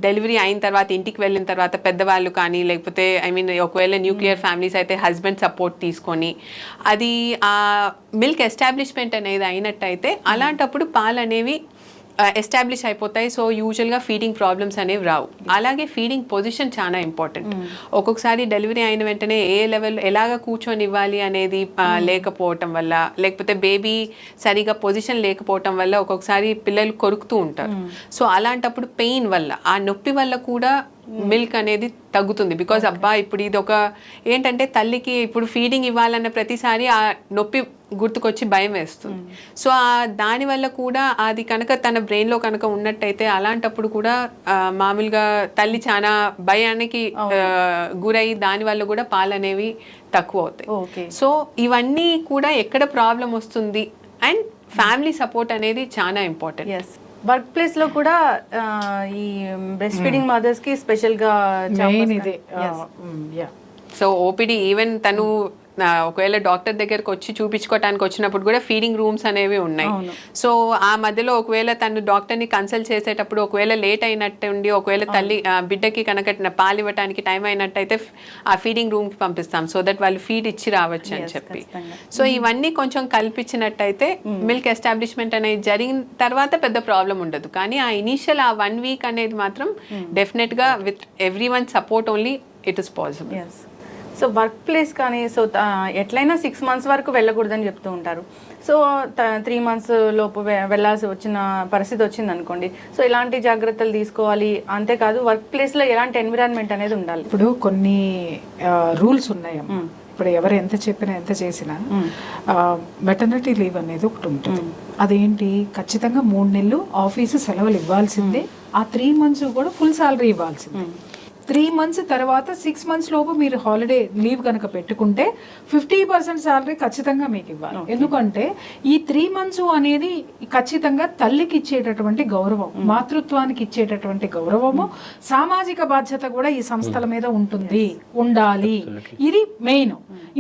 డెలివరీ అయిన తర్వాత ఇంటికి వెళ్ళిన తర్వాత పెద్దవాళ్ళు కానీ, లేకపోతే ఐ మీన్ ఒకవేళ న్యూక్లియర్ ఫ్యామిలీస్ అయితే హస్బెండ్ సపోర్ట్ తీసుకొని అది ఆ మిల్క్ ఎస్టాబ్లిష్మెంట్ అనేది అయినట్టయితే అలాంటప్పుడు పాలు అనేవి ఎస్టాబ్లిష్ అయిపోతాయి. సో యూజువల్గా ఫీడింగ్ ప్రాబ్లమ్స్ అనేవి రావు. అలాగే ఫీడింగ్ పొజిషన్ చాలా ఇంపార్టెంట్. ఒక్కొక్కసారి డెలివరీ అయిన వెంటనే ఏ లెవెల్ ఎలాగ కూర్చొని ఇవ్వాలి అనేది లేకపోవటం వల్ల, లేకపోతే బేబీ సరిగా పొజిషన్ లేకపోవటం వల్ల ఒక్కొక్కసారి పిల్లలు కొరుకుతూ ఉంటారు. సో అలాంటప్పుడు పెయిన్ వల్ల, ఆ నొప్పి వల్ల కూడా మిల్క్ అనేది తగ్గుతుంది. బికాజ్ అబ్బా ఇప్పుడు ఇది ఒక ఏంటంటే తల్లికి ఇప్పుడు ఫీడింగ్ ఇవ్వాలన్న ప్రతిసారి ఆ నొప్పి గుర్తుకొచ్చి భయం వేస్తుంది. సో దానివల్ల కూడా అది కనుక తన బ్రెయిన్లో కనుక ఉన్నట్టయితే అలాంటప్పుడు కూడా మామూలుగా తల్లి చాలా భయానికి గురయ్యి దానివల్ల కూడా పాలు అనేవి తక్కువ అవుతాయి. సో ఇవన్నీ కూడా ఎక్కడ ప్రాబ్లం వస్తుంది అండ్ ఫ్యామిలీ సపోర్ట్ అనేది చాలా ఇంపార్టెంట్. వర్క్ ప్లేస్ లో కూడా ఈ బ్రెస్ట్ ఫీడింగ్ మదర్స్ కి స్పెషల్ గా సో ఓపీడీ ఈవెన్ తను ఒకవేళ డాక్టర్ దగ్గరకు వచ్చి చూపించుకోవడానికి వచ్చినప్పుడు కూడా ఫీడింగ్ రూమ్స్ అనేవి ఉన్నాయి. సో ఆ మధ్యలో ఒకవేళ తను డాక్టర్ని కన్సల్ట్ చేసేటప్పుడు ఒకవేళ లేట్ అయినట్టు ఉండి ఒకవేళ తల్లి బిడ్డకి కనుక పాలు ఇవ్వడానికి టైం అయినట్టయితే ఆ ఫీడింగ్ రూమ్కి పంపిస్తాం, సో దట్ వాళ్ళు ఫీడ్ ఇచ్చి రావచ్చు అని చెప్పి. సో ఇవన్నీ కొంచెం కల్పించినట్టయితే మిల్క్ ఎస్టాబ్లిష్మెంట్ అనేది జరిగిన తర్వాత పెద్ద ప్రాబ్లం ఉండదు. కానీ ఆ ఇనీషియల్ ఆ 1 వీక్ అనేది మాత్రం డెఫినెట్గా with every one support only it is possible. So work place కానీ సో ఎట్లయినా 6 months వరకు వెళ్ళకూడదని చెప్తూ ఉంటారు. సో 3 months లోపు వెళ్ళాల్సి వచ్చిన పరిస్థితి వచ్చింది అనుకోండి, సో ఇలాంటి జాగ్రత్తలు తీసుకోవాలి. అంతేకాదు వర్క్ ప్లేస్లో ఎలాంటి ఎన్విరాన్మెంట్ అనేది ఉండాలి. ఇప్పుడు కొన్ని రూల్స్ ఉన్నాయమ్మా. ఇప్పుడు ఎవరు ఎంత చెప్పినా ఎంత చేసినా మెటర్నిటీ లీవ్ అనేది ఒకటి ఉంటుంది. అదేంటి, ఖచ్చితంగా 3 నెలలు ఆఫీసు సెలవులు ఇవ్వాల్సిందే. ఆ 3 months కూడా ఫుల్ శాలరీ ఇవ్వాల్సిందే. 3 months తర్వాత 6 months లోపు మీరు హాలిడే లీవ్ కనుక పెట్టుకుంటే 50% శాలరీ ఖచ్చితంగా మీకు ఇవ్వాలి. ఎందుకంటే ఈ 3 months అనేది ఖచ్చితంగా తల్లికి ఇచ్చేటటువంటి గౌరవం, మాతృత్వానికి ఇచ్చేటటువంటి గౌరవము, సామాజిక బాధ్యత కూడా ఈ సంస్థల మీద ఉండాలి. ఇది మెయిన్.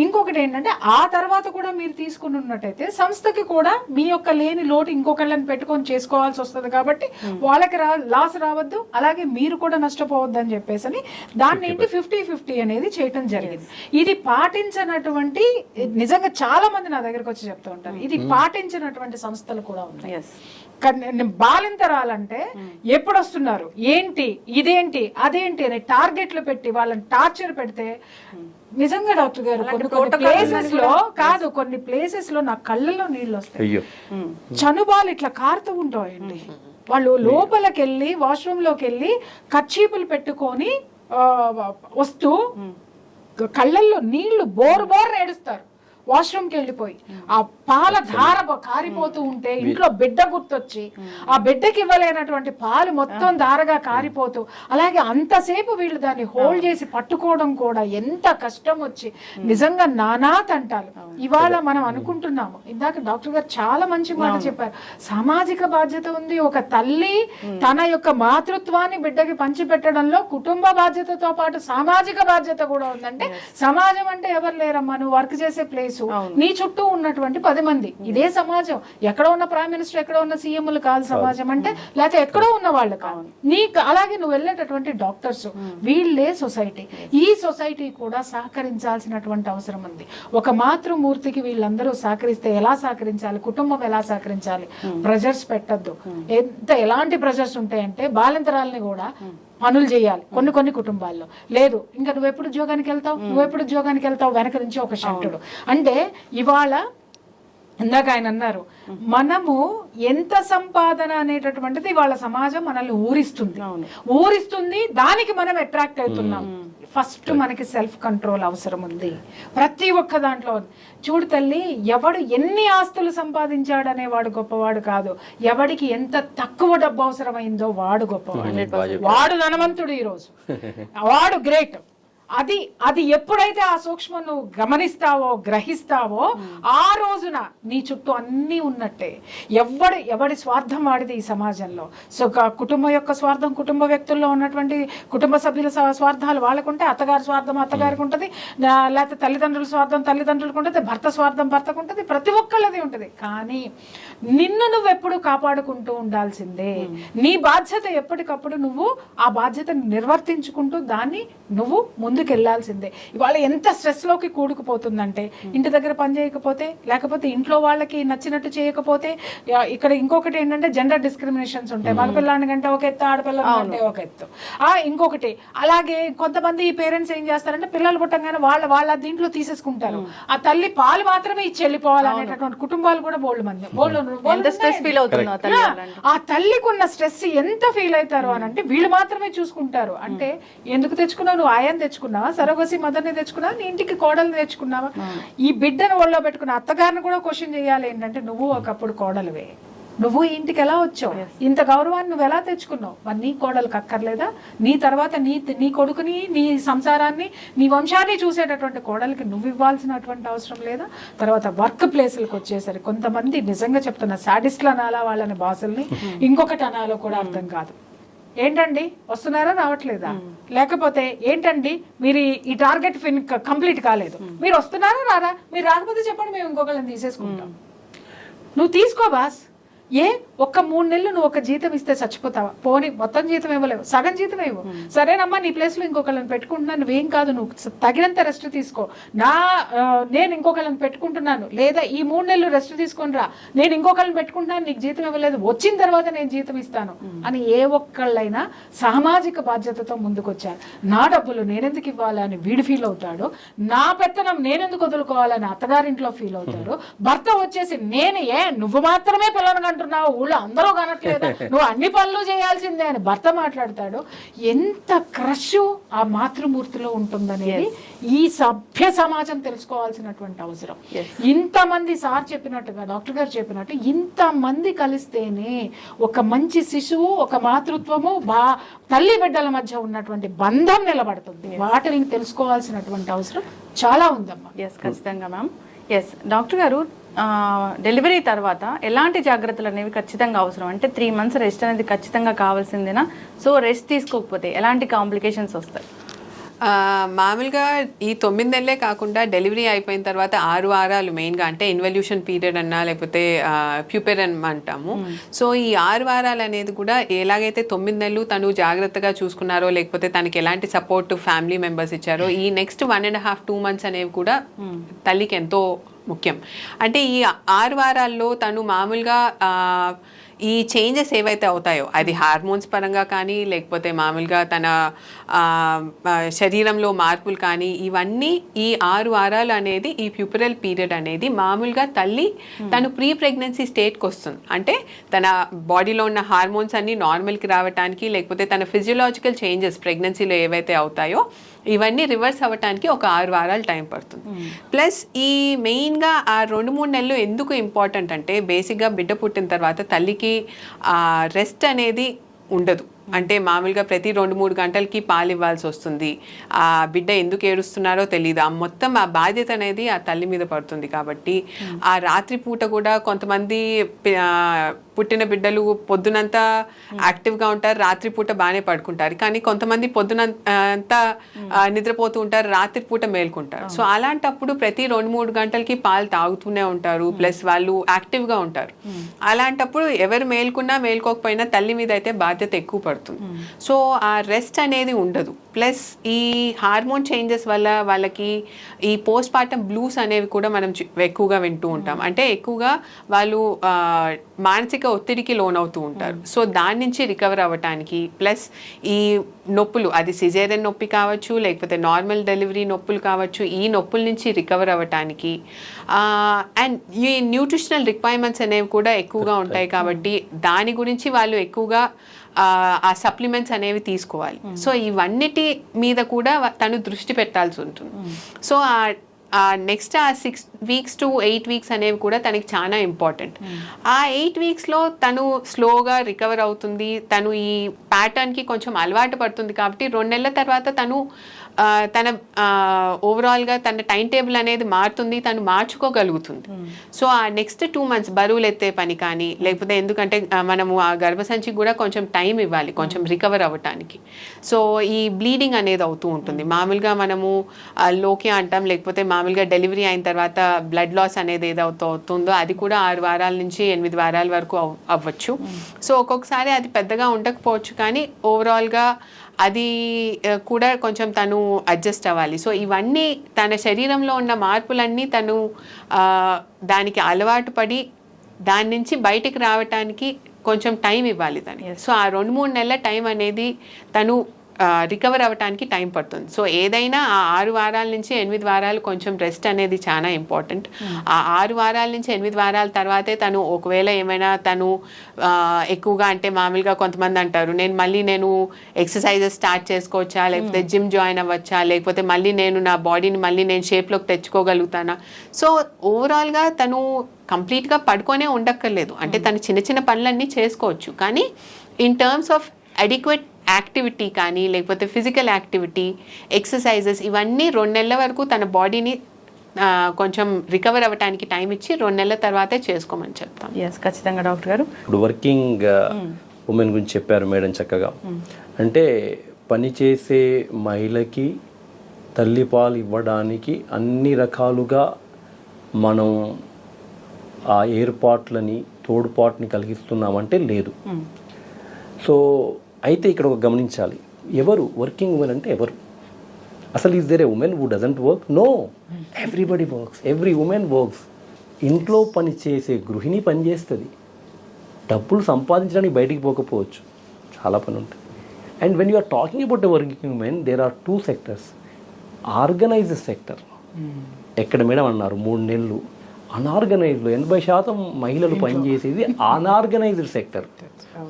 ఇంకొకటి ఏంటంటే ఆ తర్వాత కూడా మీరు తీసుకుని ఉన్నట్టయితే సంస్థకి కూడా మీ యొక్క లేని లోటు ఇంకొకళ్ళని పెట్టుకొని చేసుకోవాల్సి వస్తుంది. కాబట్టి వాళ్ళకి లాస్ రావద్దు, అలాగే మీరు కూడా నష్టపోవద్దు అని చెప్పేసి దాన్ని ఏంటి 50-50 అనేది చేయటం జరిగింది. ఇది పాటించినటువంటి, నిజంగా చాలా మంది నా దగ్గరకు వచ్చి చెప్తూ ఉంటారు, ఇది పాటించినటువంటి సంస్థలు కూడా ఉన్నాయి. బాలింతరాలంటే ఎప్పుడు వస్తున్నారు, ఏంటి, ఇదేంటి, అదేంటి అని టార్గెట్లు పెట్టి వాళ్ళని టార్చర్ పెడితే నిజంగా డాక్టర్ గారు కొన్ని ప్లేసెస్ లో నా కళ్ళల్లో నీళ్ళు వస్తాయి, చనుబాలు ఇట్లా కారుతూ ఉంటాయండి. వాళ్ళు లోపలికి వెళ్ళి వాష్రూమ్ లోకి వెళ్ళి కర్చీపులు పెట్టుకొని వస్తూ కళ్ళల్లో నీళ్లు బోర్ ఏడుస్తారు. వాష్రూమ్కి వెళ్ళిపోయి ఆ పాల ధార కారిపోతూ ఉంటే ఇంట్లో బిడ్డ గుర్తొచ్చి ఆ బిడ్డకి ఇవ్వలేనటువంటి పాలు మొత్తం ధారగా కారిపోతూ, అలాగే అంతసేపు వీళ్ళు దాన్ని హోల్డ్ చేసి పట్టుకోవడం కూడా ఎంత కష్టం వచ్చి నిజంగా నానా తంటాలు. ఇవాళ మనం అనుకుంటున్నాము, ఇందాక డాక్టర్ గారు చాలా మంచి మాట చెప్పారు, సామాజిక బాధ్యత ఉంది. ఒక తల్లి తన యొక్క మాతృత్వాన్ని బిడ్డకి పంచిపెట్టడంలో కుటుంబ బాధ్యతతో పాటు సామాజిక బాధ్యత కూడా ఉందంటే, సమాజం అంటే ఎవరు లేరమ్మా, నువ్వు వర్క్ చేసే ప్లేస్, వయసు, నీ చుట్టూ ఉన్నటువంటి 10 మంది. ఇదే సమాజం. ఎక్కడ ఉన్న ప్రైమ్ మినిస్టర్, ఎక్కడ ఉన్న సీఎంలు కాదు సమాజం అంటే, లేకపోతే ఎక్కడో ఉన్న వాళ్ళు కాదు. నీకు అలాగే నువ్వు వెళ్ళేటటువంటి డాక్టర్స్, వీళ్ళే సొసైటీ. ఈ సొసైటీ కూడా సహకరించాల్సినటువంటి అవసరం ఉంది. ఒక మాతృమూర్తికి వీళ్ళందరూ సహకరిస్తే ఎలా సహకరించాలి, కుటుంబం ఎలా సహకరించాలి? ప్రెజర్స్ పెట్టద్దు. ఎలాంటి ప్రెజర్స్ ఉంటాయంటే, బాలింతరాలని కూడా పనులు చేయాలి కొన్ని కుటుంబాల్లో. లేదు, ఇంకా నువ్వెప్పుడు ఉద్యోగానికి వెళ్తావు, వెనక నుంచి ఒక శక్తుడు. అంటే ఇవాళ ఇందాక ఆయన అన్నారు, మనము ఎంత సంపాదన అనేటటువంటిది వాళ్ళ సమాజం మనల్ని ఊరిస్తుంది. దానికి మనం అట్రాక్ట్ అవుతున్నాం. ఫస్ట్ మనకి సెల్ఫ్ కంట్రోల్ అవసరం ఉంది ప్రతి ఒక్క దాంట్లో. చూడు తల్లి, ఎవడు ఎన్ని ఆస్తులు సంపాదించాడనే వాడు గొప్పవాడు కాదు, ఎవడికి ఎంత తక్కువ డబ్బు అవసరమైందో వాడు గొప్పవాడు. వాడు ధనవంతుడు ఈరోజు, వాడు గ్రేట్. అది ఎప్పుడైతే ఆ సూక్ష్మం నువ్వు గమనిస్తావో, గ్రహిస్తావో, ఆ రోజున నీ చుట్టూ అన్నీ ఉన్నట్టే. ఎవడి స్వార్థం వాడిది ఈ సమాజంలో. సో కుటుంబం యొక్క స్వార్థం కుటుంబ వ్యక్తుల్లో ఉన్నటువంటి కుటుంబ సభ్యుల స్వార్థాలు వాళ్ళకుంటే, అత్తగారి స్వార్థం అత్తగారికి ఉంటుంది, లేకపోతే తల్లిదండ్రుల స్వార్థం తల్లిదండ్రులకు ఉంటుంది, భర్త స్వార్థం భర్తకు ఉంటుంది, ప్రతి ఒక్కళ్ళది ఉంటుంది. కానీ నిన్ను నువ్వెప్పుడు కాపాడుకుంటూ ఉండాల్సిందే. నీ బాధ్యత ఎప్పటికప్పుడు నువ్వు ఆ బాధ్యతను నిర్వర్తించుకుంటూ దాన్ని నువ్వు ముందుకెళ్లాల్సిందే. ఇవాళ ఎంత స్ట్రెస్ లోకి కూడుకుపోతుందంటే, ఇంటి దగ్గర పని చేయకపోతే, లేకపోతే ఇంట్లో వాళ్ళకి నచ్చినట్టు చేయకపోతే, ఇక్కడ ఇంకొకటి ఏంటంటే జెండర్ డిస్క్రిమినేషన్స్ ఉంటాయి. మగపిల్లాని కంటే ఒక ఎత్తు, ఆడపిల్లని కంటే ఒక ఎత్తు. ఇంకొకటి అలాగే కొంతమంది పేరెంట్స్ ఏం చేస్తారంటే, పిల్లలు పుట్టంగానే వాళ్ళ దీంట్లో తీసేసుకుంటారు. ఆ తల్లి పాలు మాత్రమే ఇచ్చి వెళ్ళిపోవాలనేటటువంటి కుటుంబాలు కూడా బోల్డ్ మంది. ఆ తల్లికి ఉన్న స్ట్రెస్ ఎంత ఫీల్ అవుతారు అని అంటే, వీళ్ళు మాత్రమే చూసుకుంటారు. అంటే ఎందుకు తెచ్చుకున్నావు నువ్వు? ఆయాన్ని తెచ్చుకున్నావా, సరోగసి మదర్ని తెచ్చుకున్నావా, నీ ఇంటికి కోడల్ని తెచ్చుకున్నావా? ఈ బిడ్డను ఒళ్ళో పెట్టుకున్న అత్తగారిని కూడా క్వశ్చన్ చేయాలి. ఏంటంటే, నువ్వు ఒకప్పుడు కోడలువే, నువ్వు ఇంటికి ఎలా వచ్చావు, ఇంత గౌరవాన్ని నువ్వు ఎలా తెచ్చుకున్నావు? మరి నీ కోడలకు అక్కర్లేదా? నీ తర్వాత నీ కొడుకుని, నీ సంసారాన్ని, నీ వంశాన్ని చూసేటటువంటి కోడలికి నువ్వు ఇవ్వాల్సినటువంటి అవసరం లేదా? తర్వాత వర్క్ ప్లేసులకు వచ్చేసరికి కొంతమంది నిజంగా చెప్తున్నా, సాడిస్ట్లు అనాలా వాళ్ళని బాసుల్ని, ఇంకొకటి అనాలో కూడా అర్థం కాదు. ఏంటండి వస్తున్నారా, రావట్లేదా? లేకపోతే ఏంటండి మీరు ఈ టార్గెట్ కంప్లీట్ కాలేదు, మీరు వస్తున్నారా రారా? మీరు రాకపోతే చెప్పండి, మేము ఇంకొకళ్ళని తీసేసుకుంటాం. నువ్వు తీసుకో బాస్. ఒక్క 3 నెలలు నువ్వు ఒక జీతం ఇస్తే చచ్చిపోతావా? పోనీ మొత్తం జీతం ఇవ్వలేవు, సగం జీతం ఇవ్వు. సరేనమ్మా, నీ ప్లేస్ లో ఇంకొకళ్ళని పెట్టుకుంటున్నాను, నువ్వేం కాదు, నువ్వు తగినంత రెస్ట్ తీసుకో. నేను ఇంకొకళ్ళని పెట్టుకుంటున్నాను, లేదా ఈ 3 నెలలు రెస్ట్ తీసుకొని రా, నేను ఇంకొకళ్ళని పెట్టుకుంటున్నాను, నీకు జీతం ఇవ్వలేదు, వచ్చిన తర్వాత నేను జీతం ఇస్తాను అని ఏ ఒక్కళ్ళైనా సామాజిక బాధ్యతతో ముందుకొచ్చారు. నా డబ్బులు నేనెందుకు ఇవ్వాలని వీడు ఫీల్ అవుతాడు, నా పెత్తనం నేనెందుకు వదులుకోవాలని అత్తగారింట్లో ఫీల్ అవుతాడు. భర్త వచ్చేసి నువ్వు మాత్రమే పిల్లలు అంటున్నావు, ఊళ్ళో అందరూ కనట్లేదు, నువ్వు అన్ని పనులు చేయాల్సిందే అని భర్త మాట్లాడతాడు. ఎంత క్రష్ ఆ మాతృమూర్తిలో ఉంటుందనేది ఈ సభ్య సమాజం తెలుసుకోవాల్సినటువంటి అవసరం. ఇంతమంది సార్ చెప్పినట్టుగా, డాక్టర్ గారు చెప్పినట్టు, ఇంతమంది కలిస్తేనే ఒక మంచి శిశువు, ఒక మాతృత్వము, తల్లి బిడ్డల మధ్య ఉన్నటువంటి బంధం నిలబడుతుంది. వాటిని తెలుసుకోవాల్సినటువంటి అవసరం చాలా ఉందమ్మా. ఖచ్చితంగా మ్యామ్. డాక్టర్ గారు, డెలివరీ తర్వాత ఎలాంటి జాగ్రత్తలు అనేవి ఖచ్చితంగా అవసరం? అంటే 3 months రెస్ట్ అనేది ఖచ్చితంగా కావాల్సిందేనా? సో రెస్ట్ తీసుకోకపోతే ఎలాంటి కాంప్లికేషన్స్ వస్తాయి? మామూలుగా ఈ 9 నెలలే కాకుండా డెలివరీ అయిపోయిన తర్వాత 6 వారాలు మెయిన్గా, అంటే ఇన్వల్యూషన్ పీరియడ్ అన్నా లేకపోతే ప్యూపెరన్ అంటాము. సో ఈ 6 వారాలు అనేది కూడా ఎలాగైతే 9 నెలలు తను జాగ్రత్తగా చూసుకున్నారో, లేకపోతే తనకి ఎలాంటి సపోర్ట్ ఫ్యామిలీ మెంబర్స్ ఇచ్చారో, ఈ నెక్స్ట్ 1.5-2 months అనేవి కూడా తల్లికి ఎంతో ముఖ్యం. అంటే ఈ 6 వారాల్లో తను మామూలుగా ఈ చేంజెస్ ఏవైతే అవుతాయో, అది హార్మోన్స్ పరంగా కానీ, లేకపోతే మామూలుగా తన శరీరంలో మార్పులు కానీ, ఇవన్నీ ఈ 6 వారాలు అనేది, ఈ ప్యూపరల్ పీరియడ్ అనేది మామూలుగా తల్లి తను ప్రీ ప్రెగ్నెన్సీ స్టేట్కి వస్తుంది. అంటే తన బాడీలో ఉన్న హార్మోన్స్ అన్నీ నార్మల్కి రావడానికి, లేకపోతే తన ఫిజియోలాజికల్ చేంజెస్ ప్రెగ్నెన్సీలో ఏవైతే అవుతాయో ఇవన్నీ రివర్స్ అవ్వటానికి ఒక 6 వారాలు టైం పడుతుంది. ప్లస్ ఈ మెయిన్గా ఆ 2-3 నెలలు ఎందుకు ఇంపార్టెంట్ అంటే, బేసిక్గా బిడ్డ పుట్టిన తర్వాత తల్లికి రెస్ట్ అనేది ఉండదు. అంటే మామూలుగా ప్రతి 2-3 గంటలకి పాలు ఇవ్వాల్సి వస్తుంది, ఆ బిడ్డ ఎందుకు ఏడుస్తున్నారో తెలియదు, ఆ మొత్తం ఆ బాధ్యత అనేది ఆ తల్లి మీద పడుతుంది. కాబట్టి ఆ రాత్రి పూట కూడా కొంతమంది పుట్టిన బిడ్డలు పొద్దునంతా యాక్టివ్గా ఉంటారు, రాత్రి పూట బాగానే పడుకుంటారు. కానీ కొంతమంది పొద్దునంతా నిద్రపోతూ ఉంటారు, రాత్రి పూట మేల్కుంటారు. సో అలాంటప్పుడు ప్రతి 2-3 గంటలకి పాలు తాగుతూనే ఉంటారు, ప్లస్ వాళ్ళు యాక్టివ్గా ఉంటారు. అలాంటప్పుడు ఎవరు మేల్కున్నా మేల్కోకపోయినా తల్లి మీద అయితే బాధ్యత ఎక్కువ పడుతుంది. సో ఆ రెస్ట్ అనేది ఉండదు. ప్లస్ ఈ హార్మోన్ చేంజెస్ వల్ల వాళ్ళకి ఈ పోస్ట్ పార్టం బ్లూస్ అనేవి కూడా మనం ఎక్కువగా వింటూ ఉంటాం. అంటే ఎక్కువగా వాళ్ళు మానసిక ఒత్తిడికి లోనవుతూ ఉంటారు. సో దాని నుంచి రికవర్ అవ్వటానికి, ప్లస్ ఈ నొప్పులు, అది సిజేరియన్ నొప్పి కావచ్చు, లేకపోతే నార్మల్ డెలివరీ నొప్పులు కావచ్చు, ఈ నొప్పుల నుంచి రికవర్ అవ్వటానికి అండ్ ఈ న్యూట్రిషనల్ రిక్వైర్మెంట్స్ అనేవి కూడా ఎక్కువగా ఉంటాయి. కాబట్టి దాని గురించి వాళ్ళు ఎక్కువగా ఆ సప్లిమెంట్స్ అనేవి తీసుకోవాలి. సో ఇవన్నిటి మీద కూడా తను దృష్టి పెట్టాల్సి ఉంటుంది. సో నెక్స్ట్ ఆ 6 weeks to 8 weeks అనేవి కూడా తనకి చాలా ఇంపార్టెంట్. ఆ 8 weeksలో తను స్లోగా రికవర్ అవుతుంది, తను ఈ ప్యాటర్న్కి కొంచెం అలవాటు పడుతుంది. కాబట్టి 2 నెలల తర్వాత తను తన ఓవరాల్గా తన టైం టేబుల్ అనేది మారుతుంది, తను మార్చుకోగలుగుతుంది. సో ఆ నెక్స్ట్ 2 months బరువులు ఎత్తే పని కానీ, లేకపోతే ఎందుకంటే మనము ఆ గర్భసంచికి కూడా కొంచెం టైం ఇవ్వాలి కొంచెం రికవర్ అవ్వటానికి. సో ఈ బ్లీడింగ్ అనేది అవుతూ ఉంటుంది. మామూలుగా మనము లోకియా అంటాం, లేకపోతే మామూలుగా డెలివరీ అయిన తర్వాత బ్లడ్ లాస్ అనేది ఏదైతే అవుతుందో అది కూడా 6 వారాల నుంచి 8 వారాల వరకు అవ్వచ్చు. సో ఒక్కొక్కసారి అది పెద్దగా ఉండకపోవచ్చు, కానీ ఓవరాల్గా అది కూడా కొంచెం తను అడ్జస్ట్ అవ్వాలి. సో ఇవన్నీ తన శరీరంలో ఉన్న మార్పులన్నీ తను దానికి అలవాటు పడి దాని నుంచి బయటికి రావటానికి కొంచెం టైం ఇవ్వాలి తనకి. సో ఆ 2-3 నెలల టైం అనేది తను రికవర్ అవ్వటానికి టైం పడుతుంది. సో ఏదైనా ఆ 6 వారాల నుంచి 8 వారాలు కొంచెం రెస్ట్ అనేది చాలా ఇంపార్టెంట్. ఆ 6 వారాల నుంచి 8 వారాల తర్వాతే తను ఒకవేళ ఏమైనా తను ఎక్కువగా, అంటే మామూలుగా కొంతమంది అంటారు నేను ఎక్సర్సైజెస్ స్టార్ట్ చేసుకోవచ్చా, లేకపోతే జిమ్ జాయిన్ అవ్వచ్చా, లేకపోతే మళ్ళీ నేను నా బాడీని మళ్ళీ నేను షేప్లోకి తెచ్చుకోగలుగుతానా. సో ఓవరాల్గా తను కంప్లీట్గా పడుకొనే ఉండక్కర్లేదు, అంటే తను చిన్న చిన్న పనులన్నీ చేసుకోవచ్చు. కానీ in terms of adequate activity కానీ, లేకపోతే ఫిజికల్ యాక్టివిటీ, ఎక్సర్సైజెస్, ఇవన్నీ 2 నెలల వరకు తన బాడీని కొంచెం రికవర్ అవ్వడానికి టైం ఇచ్చి 2 నెలల తర్వాతే చేసుకోమని చెప్తాం. ఎస్, ఖచ్చితంగా డాక్టర్ గారు. ఇప్పుడు వర్కింగ్ ఉమెన్ గురించి చెప్పారు మేడం చక్కగా. అంటే పనిచేసే మహిళకి తల్లిపాలు ఇవ్వడానికి అన్ని రకాలుగా మనం ఆ ఏర్పాట్లని తోడ్పాటుని కలిగిస్తున్నామంటే లేదు. సో అయితే ఇక్కడ ఒక గమనించాలి, ఎవరు వర్కింగ్ ఉమెన్ అంటే ఎవరు? అసలు is there a women who doesn't work? No, everybody works, every women works. ఇంట్లో పని చేసే గృహిణి పని చేస్తుంది, డబ్బులు సంపాదించడానికి బయటికి పోకపోవచ్చు, చాలా పని ఉంటుంది. And when you are talking about a working women, there are 2 sectors. Organised sector, ఎక్కడ మేడం అన్నారు 3 నెలలు అనార్గనైజ్డ్లో 80% మహిళలు పనిచేసేది అనార్గనైజ్డ్ సెక్టర్.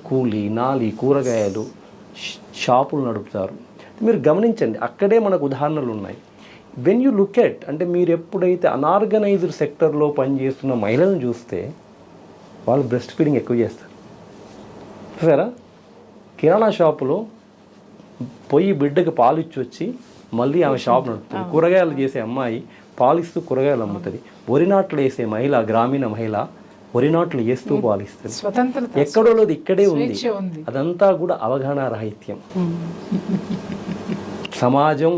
కూలీ, నాలి, కూరగాయలు షాపులు నడుపుతారు. మీరు గమనించండి, అక్కడే మనకు ఉదాహరణలు ఉన్నాయి. వెన్ యూ లుక్ ఎట్, అంటే మీరు ఎప్పుడైతే అనార్గనైజ్డ్ సెక్టర్లో పనిచేస్తున్న మహిళలను చూస్తే వాళ్ళు బ్రెస్ట్ ఫీడింగ్ ఎక్కువ చేస్తారు. చూసారా, కిరాణా షాపులో పోయి బిడ్డకి పాలు ఇచ్చి వచ్చి మళ్ళీ ఆమె షాప్ నడుపుతుంది. కూరగాయలు చేసే అమ్మాయి పాలిస్తూ కూరగాయలు అమ్ముతుంది. వరి నాట్లు వేసే మహిళ, గ్రామీణ మహిళ వరి నాట్లు వేస్తూ పాలిస్తుంది. ఎక్కడో లేదు, ఇక్కడే ఉంది. అదంతా కూడా అవగాహన రాహిత్యం. సమాజం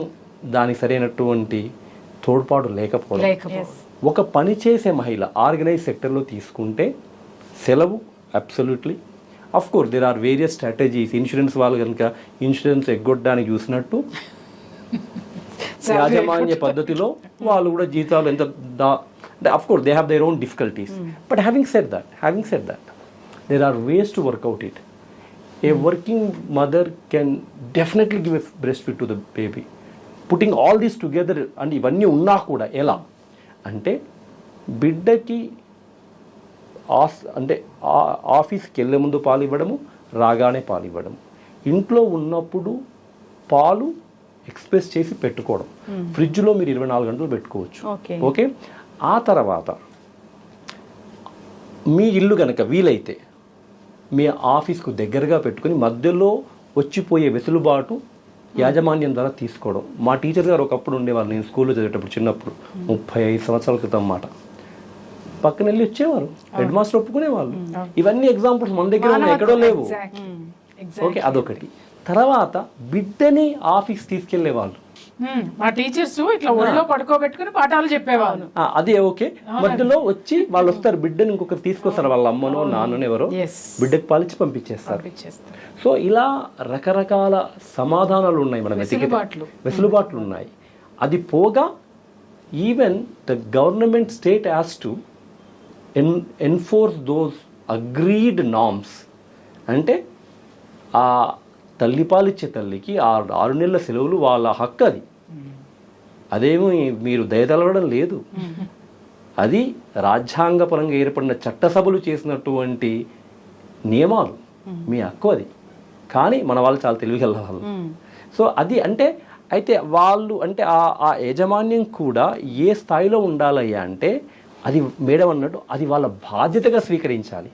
దానికి సరైనటువంటి తోడ్పాటు లేకపోవడం. ఒక పని చేసే మహిళ ఆర్గనైజ్ సెక్టర్లో తీసుకుంటే సెలవు absolutely. Of course there are various strategies. Insurance వాళ్ళు కనుక ఇన్సూరెన్స్ ఎగ్గొట్టడానికి చూసినట్టు యాజమాన్య పద్ధతిలో వాళ్ళు కూడా జీతాలు ఎంత of course they have their own difficulties. But having said that there are ways to work out it. A working mother can definitely give a breast feed to the baby. Putting all these together, అంటే ఇవన్నీ ఉన్నా కూడా ఎలా అంటే బిడ్డకి అంటే ఆఫీస్కి వెళ్ళే ముందు పాలు ఇవ్వడము, రాగానే పాలు ఇవ్వడము, ఇంట్లో ఉన్నప్పుడు పాలు ఎక్స్ప్రెస్ చేసి పెట్టుకోవడం. ఫ్రిడ్జ్లో మీరు 24 గంటలు పెట్టుకోవచ్చు. ఓకే, ఆ తర్వాత మీ ఇల్లు కనుక వీలైతే మీ ఆఫీస్కు దగ్గరగా పెట్టుకొని మధ్యలో వచ్చిపోయే వెసులుబాటు యాజమాన్యం ద్వారా తీసుకోవడం. మా టీచర్ గారు ఒకప్పుడు ఉండేవాళ్ళు, నేను స్కూల్లో చదివేటప్పుడు చిన్నప్పుడు 35 సంవత్సరాల క్రితం మాట. పక్కన వెళ్ళి వచ్చేవారు, హెడ్ మాస్టర్ ఒప్పుకునేవాళ్ళు. ఇవన్నీ ఎగ్జాంపుల్స్ మన దగ్గర ఉన్నాయి, ఎక్కడో లేవు. ఓకే, అదొకటి. తర్వాత బిడ్డని ఆఫీస్ తీసుకెళ్లేవాళ్ళు. మా టీచర్స్ ఇట్లా ఒళ్ళో పడుకోబెట్టుకుని పాఠాలు చెప్పేవాళ్ళు. అదే ఓకే. మధ్యలో వచ్చి వాళ్ళు వస్తారు, బిడ్డని ఇంకొకరు తీసుకొస్తారు, వాళ్ళ అమ్మనో నాన్ననో ఎవరో బిడ్డకి పాలిచ్చి పంపించేస్తారు. సో ఇలా రకరకాల సమాధానాలు ఉన్నాయి, మన వెసులుబాట్లు ఉన్నాయి. అది పోగా even the government state has to enforce those agreed norms. అంటే ఆ తల్లిపాలిచ్చే తల్లికి 6 నెలల సెలవులు వాళ్ళ హక్కు. అది అదేమో మీరు దయతలవడం లేదు, అది రాజ్యాంగపరంగా ఏర్పడిన చట్టసభలు చేసినటువంటి నియమాలు, మీ హక్కు అది. కానీ మన వాళ్ళు చాలా తెలివిగల వాళ్ళు. సో అది అంటే అయితే వాళ్ళు అంటే ఆ యాజమాన్యం కూడా ఏ స్థాయిలో ఉండాలయ్యా అంటే, అది మేడం అన్నట్టు అది వాళ్ళ బాధ్యతగా స్వీకరించాలి,